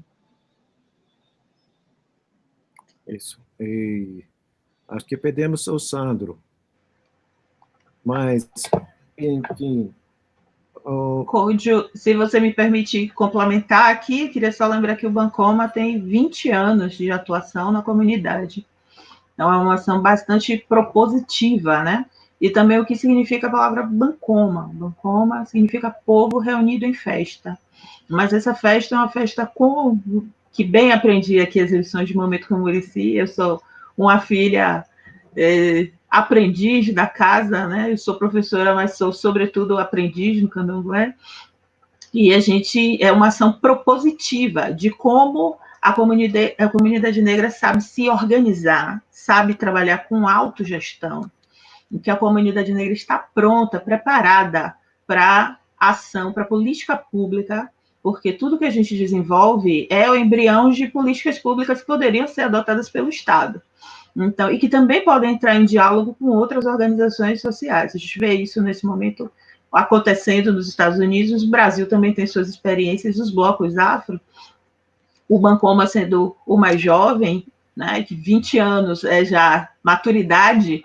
Isso. E acho que perdemos o Sandro. Mas, enfim... Cláudio, se você me permitir complementar aqui, queria só lembrar que o Bancoma tem 20 anos de atuação na comunidade. Então, é uma ação bastante propositiva, né? E também o que significa a palavra Bancoma. Bancoma significa povo reunido em festa. Mas essa festa é uma festa que bem aprendi aqui as lições de Momento com Muricy. Eu sou uma filha... aprendiz da casa, né? Eu sou professora, mas sou, sobretudo, aprendiz no candomblé. E a gente é uma ação propositiva de como a comunidade negra sabe se organizar, sabe trabalhar com autogestão, em que a comunidade negra está pronta, preparada para ação, para política pública, porque tudo que a gente desenvolve é o embrião de políticas públicas que poderiam ser adotadas pelo Estado. Então, e que também podem entrar em diálogo com outras organizações sociais. A gente vê isso nesse momento acontecendo nos Estados Unidos. O Brasil também tem suas experiências, os blocos afro. O Bancoma sendo o mais jovem, né, de 20 anos é já maturidade,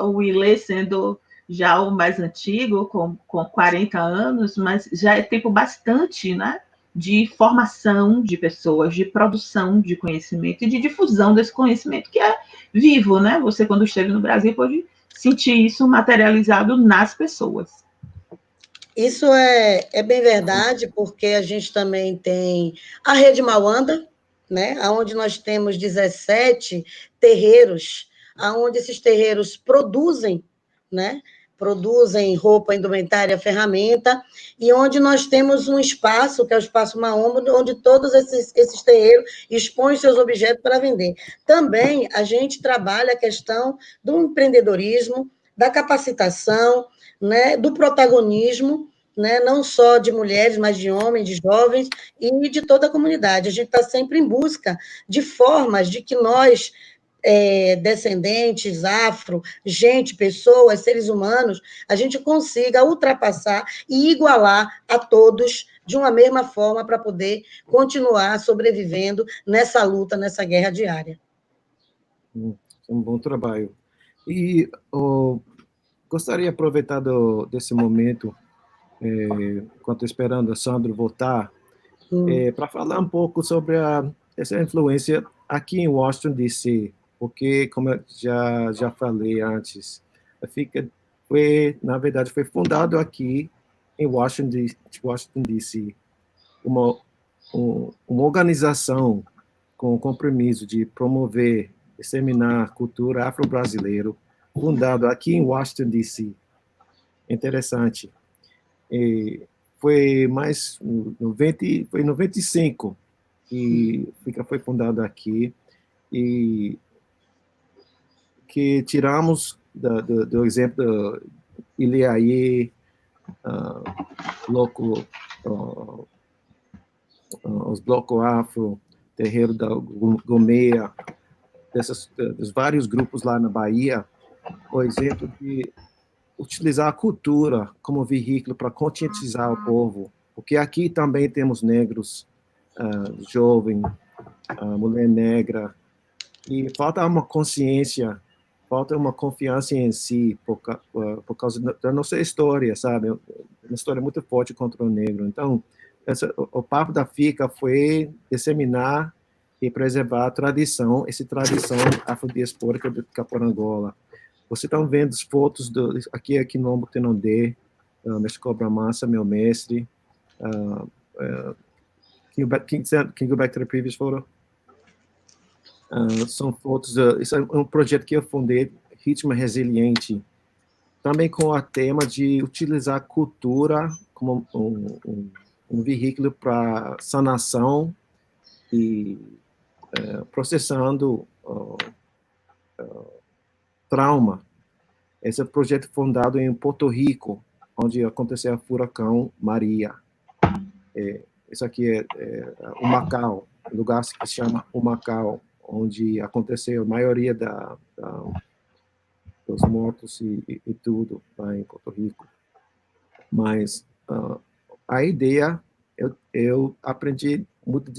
o Ilê sendo já o mais antigo, com 40 anos, mas já é tempo bastante, né, de formação de pessoas, de produção de conhecimento e de difusão desse conhecimento que é vivo, né? Você, quando esteve no Brasil, pode sentir isso materializado nas pessoas. Isso é bem verdade, porque a gente também tem a Rede Mauanda, né? Onde nós temos 17 terreiros, onde esses terreiros produzem, né? produzem roupa, indumentária, ferramenta, e onde nós temos um espaço, que é o Espaço Maombo, onde todos esses terreiros expõem seus objetos para vender. Também a gente trabalha a questão do empreendedorismo, da capacitação, né, do protagonismo, né, não só de mulheres, mas de homens, de jovens e de toda a comunidade. A gente está sempre em busca de formas de que nós, descendentes, afro, gente, pessoas, seres humanos, a gente consiga ultrapassar e igualar a todos de uma mesma forma para poder continuar sobrevivendo nessa luta, nessa guerra diária. Um bom trabalho. E gostaria de aproveitar desse momento, enquanto esperando a Sandro voltar, para falar um pouco sobre essa influência aqui em Washington, D.C., porque, como eu já falei antes, na verdade, foi fundado aqui em Washington, D.C., uma organização com o compromisso de promover, disseminar a cultura afro-brasileira, fundado aqui em Washington, D.C. Interessante. Foi em 95 que foi fundado aqui, e que tiramos do exemplo do Iliaê, os blocos afro, terreiro da Gomeia, dos vários grupos lá na Bahia, o exemplo de utilizar a cultura como veículo para conscientizar o povo, porque aqui também temos negros, jovem, mulher negra, e falta uma consciência, falta uma confiança em si, por causa da nossa história, sabe? Uma história muito forte contra o negro. Então, o papo da FICA foi disseminar e preservar a tradição, essa tradição afrodiaspórica de Caporangola. Vocês estão vendo as fotos aqui é Quilombo Tenondé, mestre Cobra Massa, meu mestre. Can you go back to the previous photo? São fotos, isso é um projeto que eu fundei, Ritmo Resiliente, também com o tema de utilizar a cultura como um veículo para sanação e processando trauma. Esse é um projeto fundado em Porto Rico, onde aconteceu o furacão Maria. Isso aqui é o Macau, um lugar que se chama o Macau, onde aconteceu a maioria dos mortos e tudo lá em Porto Rico. Mas a ideia, eu aprendi muito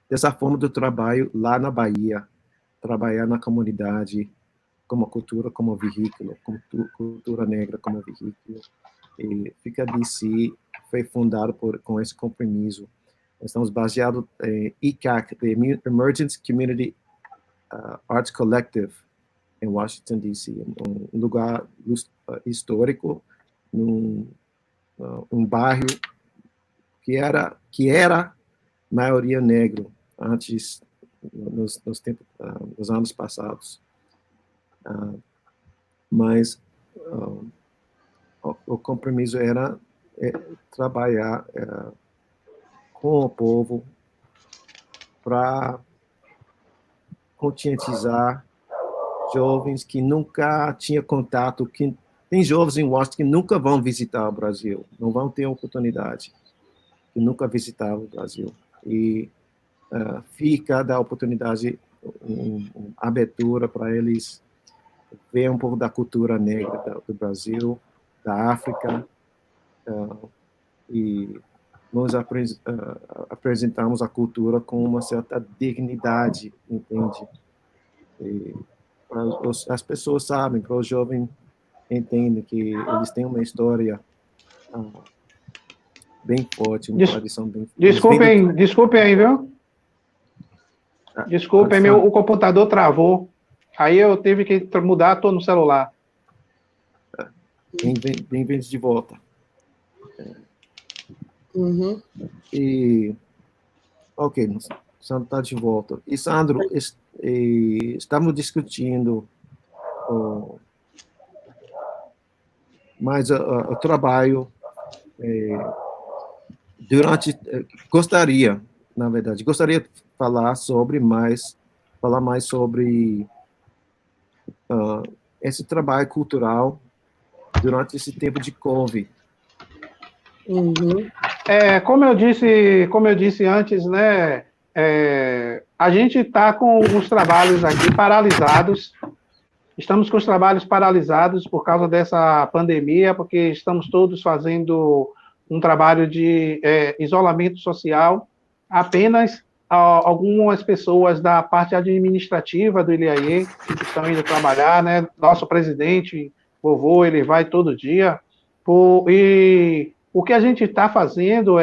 dessa forma do trabalho lá na Bahia, trabalhar na comunidade como cultura, como veículo, como cultura negra como veículo. E FICA DC foi fundado com esse compromisso. Estamos baseados em ECAC, the Emergence Community Arts Collective, em Washington, D.C., um lugar histórico, um bairro que era maioria negro antes, nos tempos, nos anos passados. Mas o compromisso era trabalhar com o povo para conscientizar jovens que nunca tinham contato, tem jovens em Washington que nunca vão visitar o Brasil, não vão ter oportunidade, que nunca visitaram o Brasil. E FICA dá oportunidade, uma abertura para eles ver um pouco da cultura negra do Brasil, da África, e nós apresentamos a cultura com uma certa dignidade, entende? As pessoas sabem, para os jovens entendem que eles têm uma história bem forte, uma tradição bem forte. Desculpem aí, viu? Desculpem, o computador travou. Aí eu tive que mudar, estou no celular. Bem-vindos de volta. Uhum. E, ok, Sandro está de volta. E, Sandro, estamos discutindo mas o trabalho gostaria de falar mais sobre esse trabalho cultural durante esse tempo de Covid. Uhum. Como eu disse antes, né, a gente está com os trabalhos aqui paralisados. Estamos com os trabalhos paralisados por causa dessa pandemia, porque estamos todos fazendo um trabalho de isolamento social. Apenas algumas pessoas da parte administrativa do Ilhaê estão indo trabalhar, né? Nosso presidente, vovô, ele vai todo dia. E o que a gente está fazendo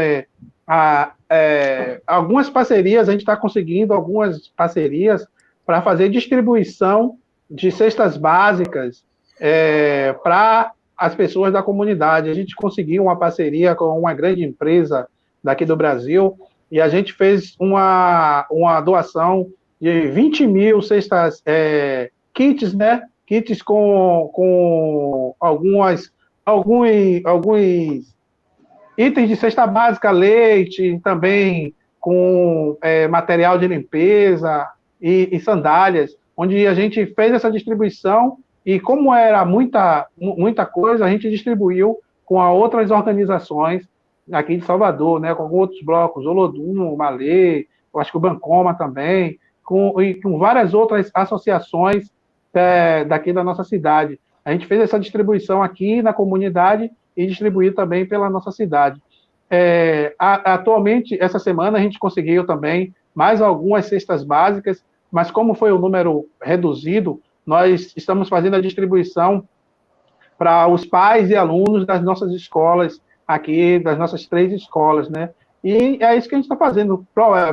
algumas parcerias, a gente está conseguindo algumas parcerias para fazer distribuição de cestas básicas para as pessoas da comunidade. A gente conseguiu uma parceria com uma grande empresa daqui do Brasil e a gente fez uma doação de 20 mil cestas, kits, né? Kits com alguns itens de cesta básica, leite, também com material de limpeza e sandálias, onde a gente fez essa distribuição e como era muita coisa, a gente distribuiu com outras organizações aqui de Salvador, né, com outros blocos, Olodum, Malê, eu acho que o Bancoma também, e com várias outras associações daqui da nossa cidade. A gente fez essa distribuição aqui na comunidade e distribuiu também pela nossa cidade. Atualmente, essa semana, a gente conseguiu também mais algumas cestas básicas, mas como foi o número reduzido, nós estamos fazendo a distribuição para os pais e alunos das nossas escolas aqui, das nossas 3 escolas, né? E é isso que a gente está fazendo,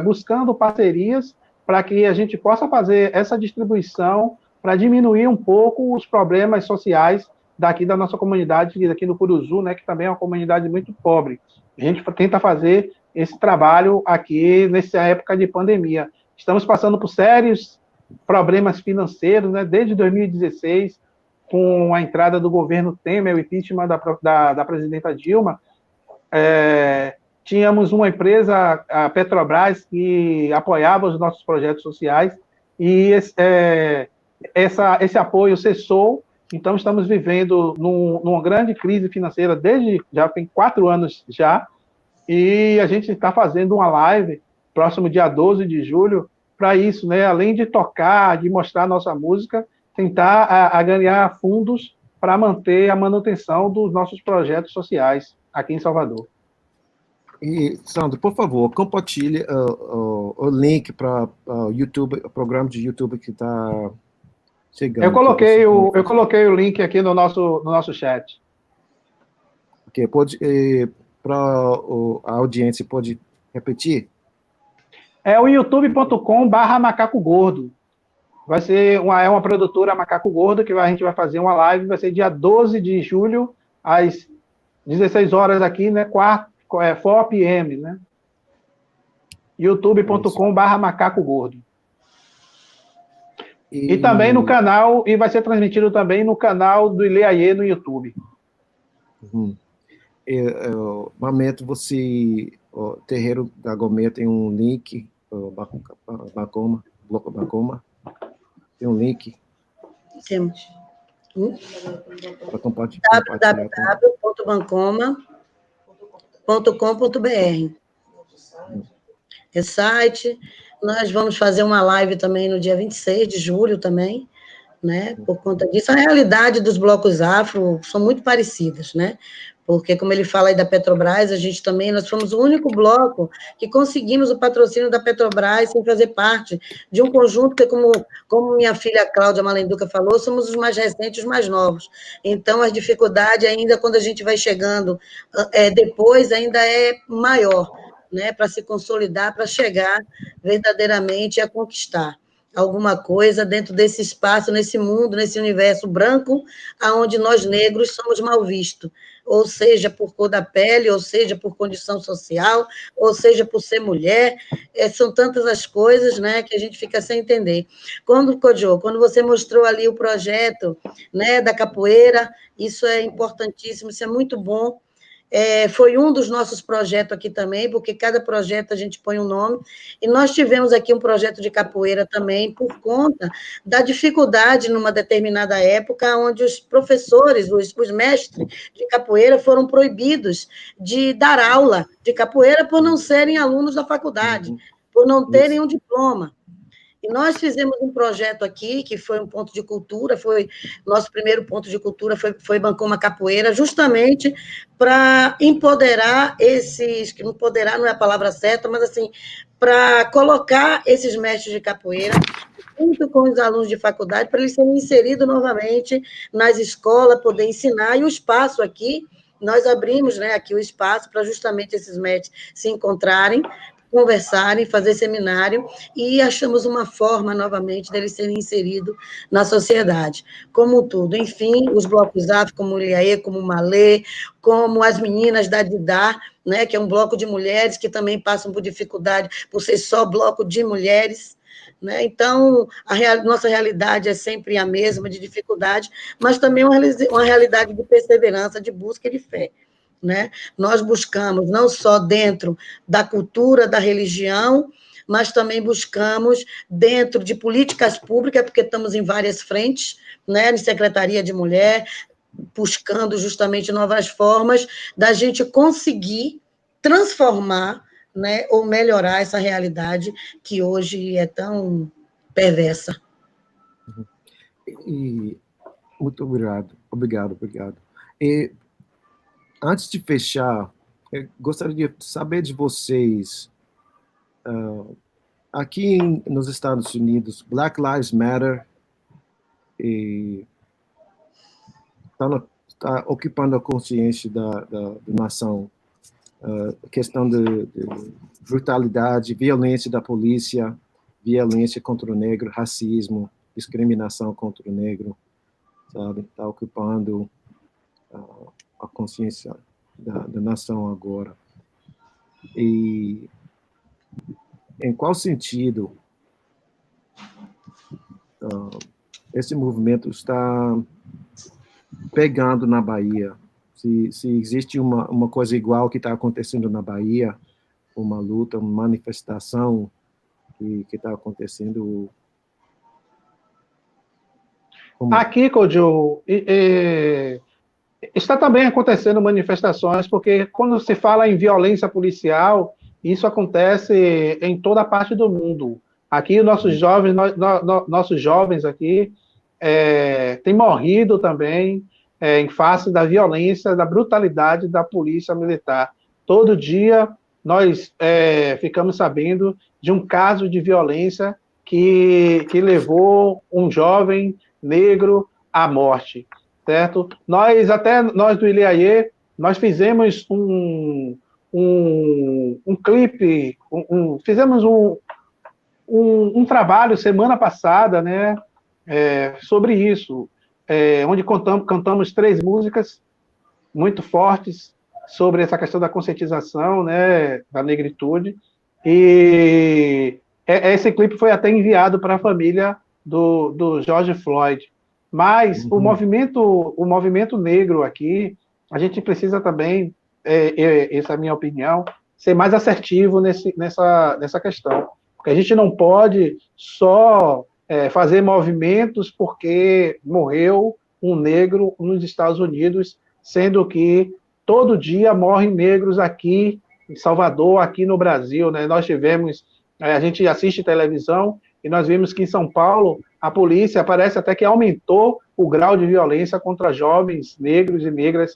buscando parcerias para que a gente possa fazer essa distribuição para diminuir um pouco os problemas sociais daqui da nossa comunidade, daqui do Curuzu, né, que também é uma comunidade muito pobre. A gente tenta fazer esse trabalho aqui nessa época de pandemia. Estamos passando por sérios problemas financeiros, né, desde 2016, com a entrada do governo Temer, o impeachment da presidenta Dilma. Tínhamos uma empresa, a Petrobras, que apoiava os nossos projetos sociais, e esse apoio cessou. Então, estamos vivendo numa grande crise financeira já tem 4 anos já, e a gente está fazendo uma live próximo dia 12 de julho para isso, né? Além de tocar, de mostrar nossa música, tentar ganhar fundos para manter a manutenção dos nossos projetos sociais aqui em Salvador. E, Sandro, por favor, compartilhe o link para o YouTube, o programa de YouTube que está chegando. Eu coloquei o link aqui no nosso chat. Ok, para a audiência, pode repetir? É o youtube.com/Macaco Gordo. Vai ser uma produtora Macaco Gordo, que a gente vai fazer uma live, vai ser dia 12 de julho, às 16 horas aqui, né? 4 p.m., né? youtube.com/Macaco Gordo. E também no canal, e vai ser transmitido também no canal do Ilhaê no YouTube. Momento o Terreiro da Gomé tem um link, Bacoma, Bloco Bacoma, tem um link. Temos. Para compartilhar. www.bancoma.com.br. É site. Nós vamos fazer uma live também no dia 26 de julho também, né? Por conta disso, a realidade dos blocos afro são muito parecidas, né? Porque, como ele fala aí da Petrobras, nós fomos o único bloco que conseguimos o patrocínio da Petrobras sem fazer parte de um conjunto que, como minha filha Cláudia Malenduca falou, somos os mais recentes, os mais novos. Então, a dificuldade ainda, quando a gente vai chegando depois, ainda é maior, né, para se consolidar, para chegar verdadeiramente a conquistar. alguma coisa dentro desse espaço, nesse mundo, nesse universo branco, aonde nós negros somos mal vistos, ou seja, por cor da pele, ou seja, por condição social, ou seja, por ser mulher, são tantas as coisas, né, que a gente fica sem entender. Kojo, quando você mostrou ali o projeto, né, da capoeira, isso é importantíssimo, isso é muito bom. Foi um dos nossos projetos aqui também, porque cada projeto a gente põe um nome, e nós tivemos aqui um projeto de capoeira também, por conta da dificuldade numa determinada época, onde os professores, os mestres de capoeira foram proibidos de dar aula de capoeira por não serem alunos da faculdade, por não terem um diploma. E nós fizemos um projeto aqui, que foi um ponto de cultura, foi nosso primeiro ponto de cultura, foi Bancoma Capoeira, justamente para empoderar esses, que empoderar não é a palavra certa, mas assim, para colocar esses mestres de capoeira junto com os alunos de faculdade, para eles serem inseridos novamente nas escolas, poder ensinar, e o espaço aqui, nós abrimos, né, aqui o espaço para justamente esses mestres se encontrarem, conversarem, fazer seminário, e achamos uma forma, novamente, deles serem inseridos na sociedade. Como tudo, enfim, os blocos afro, como o Liaê, como o Malê, como as meninas da Didar, né, que é um bloco de mulheres que também passam por dificuldade, por ser só bloco de mulheres, né? Então, nossa realidade é sempre a mesma, de dificuldade, mas também uma realidade de perseverança, de busca e de fé. Né? Nós buscamos não só dentro da cultura, da religião, mas também buscamos dentro de políticas públicas, porque estamos em várias frentes, né? Em Secretaria de Mulher, buscando justamente novas formas da gente conseguir transformar, né, ou melhorar essa realidade que hoje é tão perversa. E muito obrigado. E antes de fechar, eu gostaria de saber de vocês, aqui nos Estados Unidos, Black Lives Matter está ocupando a consciência da nação. Questão de brutalidade, violência da polícia, violência contra o negro, racismo, discriminação contra o negro, sabe? Está ocupando a consciência da nação agora. E em qual sentido esse movimento está pegando na Bahia? Se existe uma coisa igual que está acontecendo na Bahia, uma luta, uma manifestação que está acontecendo. Aqui, Kojo, está também acontecendo manifestações, porque quando se fala em violência policial, isso acontece em toda parte do mundo. Aqui, nossos jovens aqui têm morrido também em face da violência, da brutalidade da polícia militar. Todo dia nós ficamos sabendo de um caso de violência que levou um jovem negro à morte, certo? Nós do Iliaê, nós fizemos um clipe, fizemos um trabalho semana passada, né, sobre isso, onde cantamos 3 músicas muito fortes sobre essa questão da conscientização, né, da negritude, e esse clipe foi até enviado para a família do George Floyd. Mas o movimento negro aqui, a gente precisa também, essa é a minha opinião, ser mais assertivo nessa questão. Porque a gente não pode só fazer movimentos porque morreu um negro nos Estados Unidos, sendo que todo dia morrem negros aqui em Salvador, aqui no Brasil, né? Nós tivemos, a gente assiste televisão e nós vimos que em São Paulo a polícia parece até que aumentou o grau de violência contra jovens negros e negras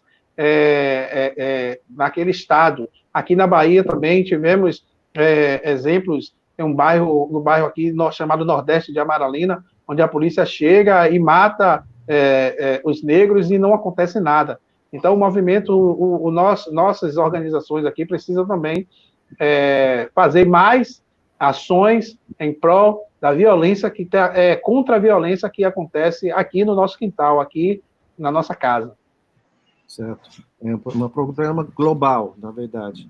naquele estado. Aqui na Bahia também tivemos exemplos. Tem no bairro aqui chamado Nordeste de Amaralina, onde a polícia chega e mata os negros e não acontece nada. Então, o movimento, nossas organizações aqui precisam também fazer mais ações em prol da violência contra a violência que acontece aqui no nosso quintal, aqui na nossa casa. Certo. É um problema global, na verdade.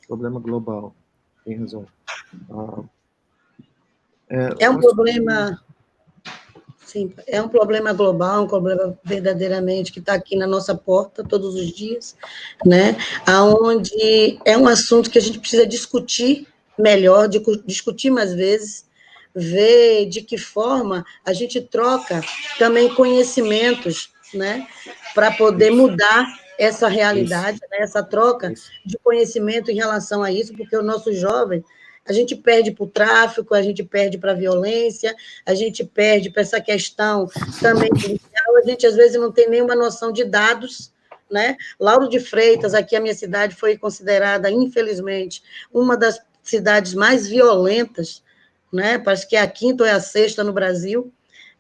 Problema global. Tem razão. É um problema, sim, é um problema global, um problema verdadeiramente que está aqui na nossa porta todos os dias, né? Aonde é um assunto que a gente precisa discutir melhor, discutir mais vezes, ver de que forma a gente troca também conhecimentos, né? Para poder mudar essa realidade, né? Essa troca de conhecimento em relação a isso, porque o nosso jovem, a gente perde para o tráfico, a gente perde para a violência, a gente perde para essa questão também policial, a gente às vezes não tem nenhuma noção de dados, né? Lauro de Freitas, aqui a minha cidade, foi considerada, infelizmente, uma das cidades mais violentas, né? Parece que é a quinta ou é a sexta no Brasil.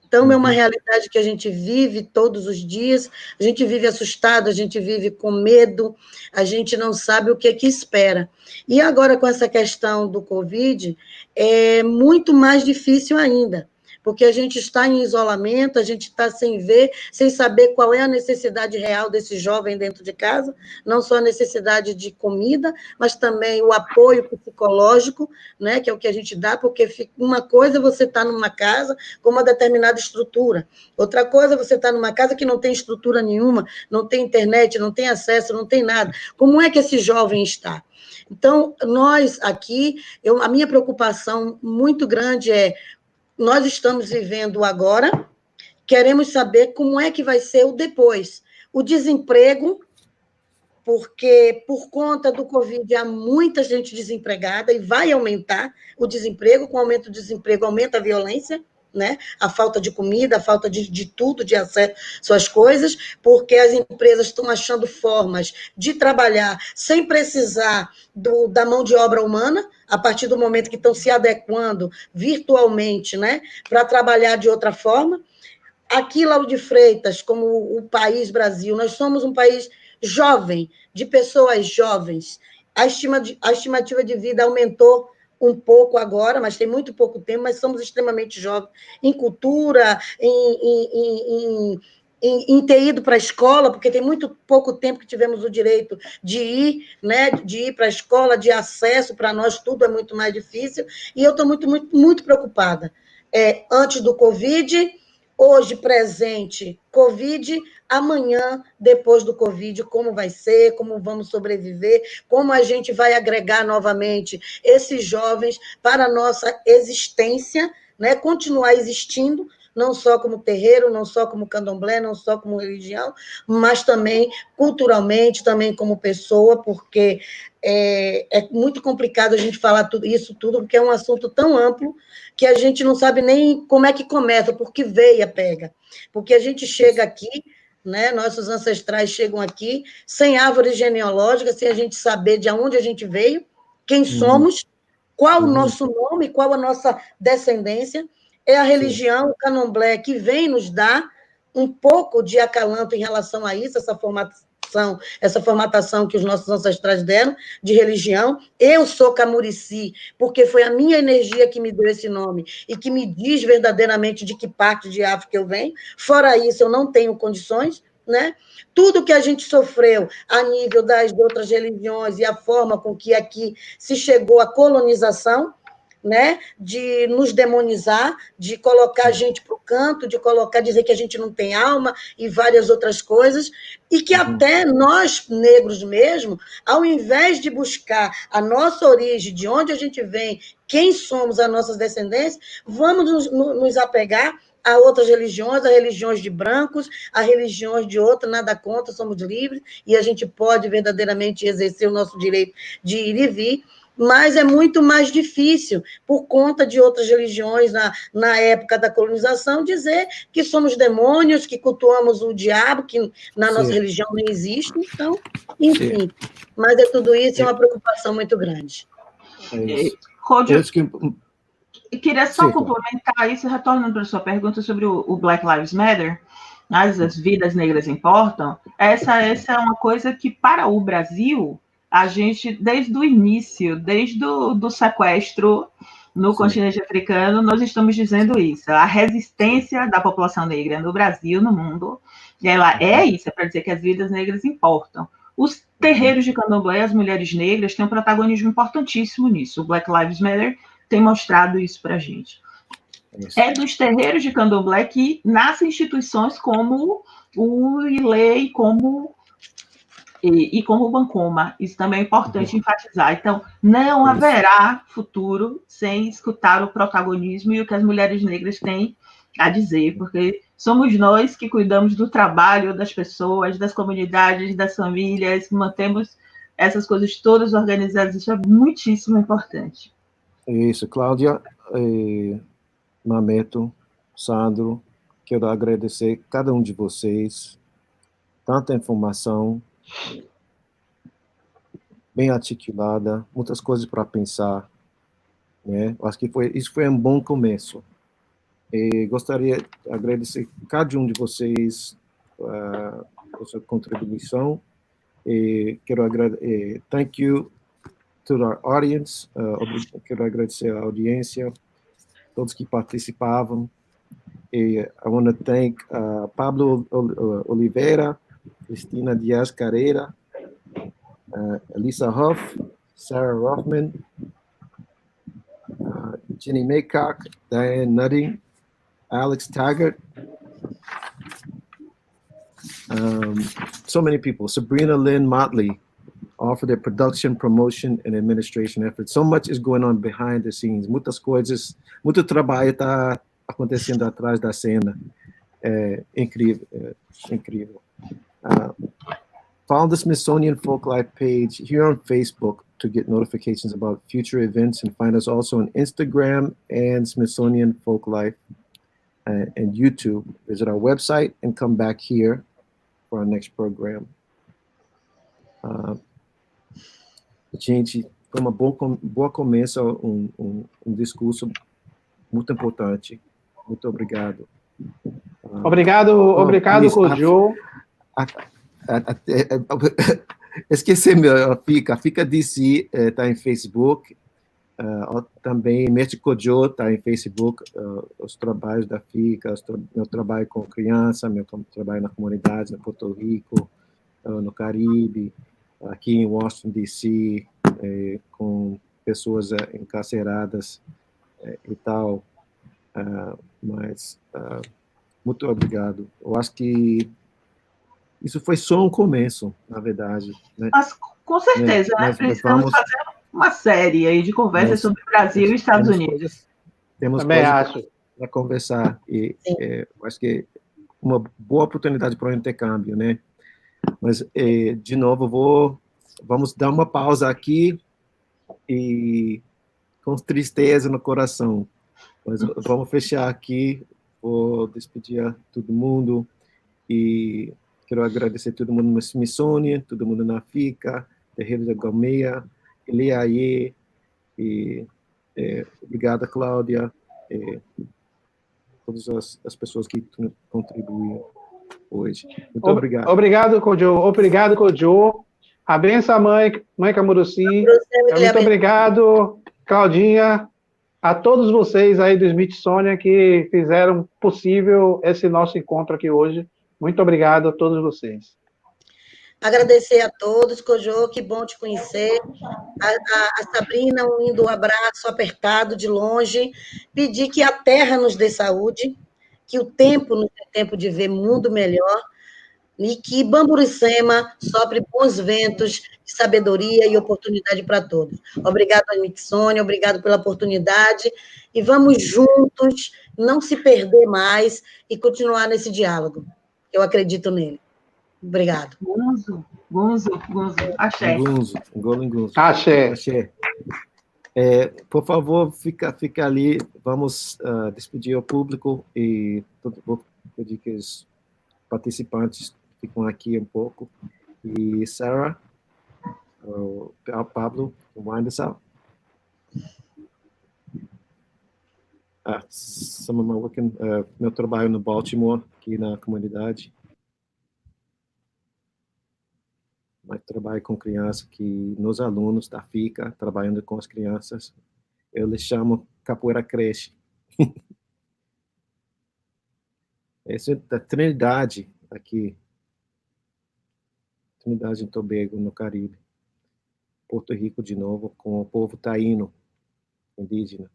Então, é uma realidade que a gente vive todos os dias, a gente vive assustado, a gente vive com medo, a gente não sabe o que espera. E agora, com essa questão do Covid, é muito mais difícil ainda, porque a gente está em isolamento, a gente está sem ver, sem saber qual é a necessidade real desse jovem dentro de casa, não só a necessidade de comida, mas também o apoio psicológico, né, que é o que a gente dá, porque uma coisa é você estar numa casa com uma determinada estrutura, outra coisa é você estar numa casa que não tem estrutura nenhuma, não tem internet, não tem acesso, não tem nada. Como é que esse jovem está? Então, nós aqui, a minha preocupação muito grande é, nós estamos vivendo agora, queremos saber como é que vai ser o depois. O desemprego, porque por conta do Covid há muita gente desempregada e vai aumentar o desemprego, com o aumento do desemprego aumenta a violência, né? A falta de comida, a falta de tudo, de acesso às coisas, porque as empresas estão achando formas de trabalhar sem precisar da mão de obra humana, a partir do momento que estão se adequando virtualmente, né, para trabalhar de outra forma. Aqui, Lauro de Freitas, como o país Brasil, nós somos um país jovem, de pessoas jovens. A estimativa de vida aumentou um pouco agora, mas tem muito pouco tempo, mas somos extremamente jovens em cultura, em ter ido para a escola, porque tem muito pouco tempo que tivemos o direito de ir, né, de ir para a escola, de acesso, para nós tudo é muito mais difícil, e eu estou muito, muito, muito preocupada. Antes do Covid, hoje presente, Covid, amanhã, depois do Covid, como vai ser, como vamos sobreviver, como a gente vai agregar novamente esses jovens para a nossa existência, né, continuar existindo, não só como terreiro, não só como candomblé, não só como religião, mas também culturalmente, também como pessoa, porque é muito complicado a gente falar isso tudo, porque é um assunto tão amplo que a gente não sabe nem como é que começa, por que veia pega. Porque a gente chega aqui, né, nossos ancestrais chegam aqui sem árvore genealógica, sem a gente saber de onde a gente veio, quem somos, qual o nosso nome, qual a nossa descendência. É a religião, o candomblé, que vem nos dar um pouco de acalanto em relação a isso, essa formatação que os nossos ancestrais deram de religião. Eu sou Camurici, porque foi a minha energia que me deu esse nome e que me diz verdadeiramente de que parte de África eu venho. Fora isso, eu não tenho condições, né? Tudo que a gente sofreu a nível das outras religiões e a forma com que aqui se chegou à colonização, né, de nos demonizar, de colocar a gente para o canto, de dizer que a gente não tem alma e várias outras coisas, e que até nós, negros mesmo, ao invés de buscar a nossa origem, de onde a gente vem, quem somos, as nossas descendências, vamos nos apegar a outras religiões, a religiões de brancos, a religiões de outras, nada contra, somos livres, e a gente pode verdadeiramente exercer o nosso direito de ir e vir, mas é muito mais difícil, por conta de outras religiões, na época da colonização, dizer que somos demônios, que cultuamos o diabo, que na nossa religião não existe, então, enfim. Mas é tudo isso, é uma preocupação muito grande. Eu queria só complementar isso, retornando para a sua pergunta sobre o Black Lives Matter, as vidas negras importam. Essa é uma coisa que, para o Brasil, a gente, desde o início, desde do sequestro no Sim. continente africano, nós estamos dizendo isso. A resistência da população negra no Brasil, no mundo, ela é isso, é para dizer que as vidas negras importam. Os terreiros de candomblé, as mulheres negras, têm um protagonismo importantíssimo nisso. O Black Lives Matter tem mostrado isso para a gente. Isso. É dos terreiros de candomblé que nascem instituições como o ILE e como o Bancoma. Isso também é importante enfatizar. Então, não haverá futuro sem escutar o protagonismo e o que as mulheres negras têm a dizer, porque somos nós que cuidamos do trabalho das pessoas, das comunidades, das famílias, que mantemos essas coisas todas organizadas. Isso é muitíssimo importante. Isso, Cláudia, Mameto, Sandro, quero agradecer cada um de vocês, tanta informação, bem articulada, muitas coisas para pensar, né? Acho que isso foi um bom começo. Gostaria de agradecer cada um de vocês por sua contribuição. Quero agradecer, thank you to our audience. Quero agradecer a audiência, todos que participavam. I want to thank Pablo Oliveira, Cristina Diaz Carreira, Elisa Huff, Sarah Rothman, Jenny Maycock, Diane Nutting, Alex Taggart, so many people, Sabrina Lynn Motley, all for their production, promotion, and administration efforts. So much is going on behind the scenes. Muitas coisas, muito trabalho está acontecendo atrás da cena. Incrível, incrível. Follow the Smithsonian Folklife page here on Facebook to get notifications about future events, and find us also on Instagram and Smithsonian Folklife and YouTube. Visit our website and come back here for our next program. Gente, foi uma boa começo, um discurso muito importante. Muito obrigado. Obrigado, Kojo. Esqueci, a Fica DC está em Facebook, também Mestre Kojo está em Facebook, os trabalhos da Fica, meu trabalho com criança, meu trabalho na comunidade, no Porto Rico, no Caribe, aqui em Washington, D.C., com pessoas encarceradas e tal, mas muito obrigado. Eu acho que isso foi só um começo, na verdade. Né? Mas, com certeza, né? Precisamos fazer uma série aí de conversas sobre Brasil e Estados Unidos. Temos também coisas para conversar, e acho que é uma boa oportunidade para o intercâmbio, né? Mas, de novo, vamos dar uma pausa aqui, e com tristeza no coração, mas vamos fechar aqui, vou despedir a todo mundo, e quero agradecer a todo mundo no Smithsonian, todo mundo na FICA, Terreiro da Galmeia, Eliaê, e obrigada, Cláudia, todas as pessoas que contribuíram hoje. Muito obrigado. Obrigado, Kojo. A benção, mãe Camuruci. Muito obrigado, Claudinha. A todos vocês aí do Smithsonian que fizeram possível esse nosso encontro aqui hoje. Muito obrigado a todos vocês. Agradecer a todos, Kojo, que bom te conhecer. A Sabrina, um abraço apertado de longe. Pedir que a terra nos dê saúde, que o tempo nos dê tempo de ver mundo melhor, e que Bamburucema sopre bons ventos de sabedoria e oportunidade para todos. Obrigado, Smithsonian, obrigado pela oportunidade, e vamos juntos não se perder mais e continuar nesse diálogo. Eu acredito nele. Obrigado. Gunzo. Axé. Gunzo. Axé. Por favor, fica ali, vamos despedir o público, e vou pedir que os participantes ficam aqui um pouco. E Sarah, o Pablo, wind us out. Some of my working, meu trabalho no Baltimore, aqui na comunidade. Mas trabalho com crianças, que nos alunos da FICA, trabalhando com as crianças. Eu lhes chamo capoeira creche. Esse é da Trinidade, aqui. Trinidade e Tobago, no Caribe. Porto Rico, de novo, com o povo taíno, indígena.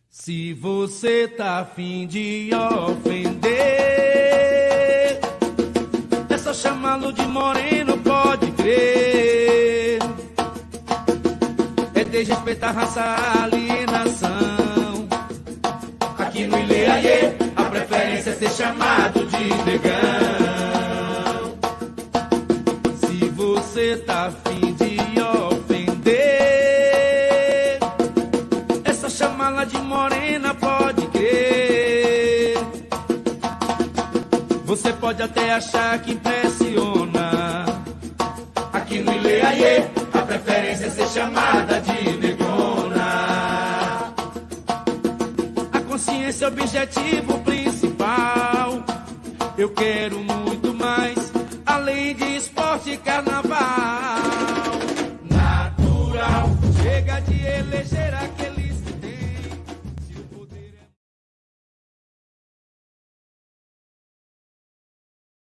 Se você tá a fim de ofender, é só chamá-lo de moreno, pode crer. É desrespeitar a raça, alienação. Aqui no Ileaie, a preferência é ser chamado de negão. Se você tá a fim de ofender, é só chamá-la de morena, pode crer. Você pode até achar que impressiona. Aqui no Ileaie, a preferência é ser chamada de negona. A consciência é o objetivo principal. Eu quero muito mais, além de esporte e carnaval.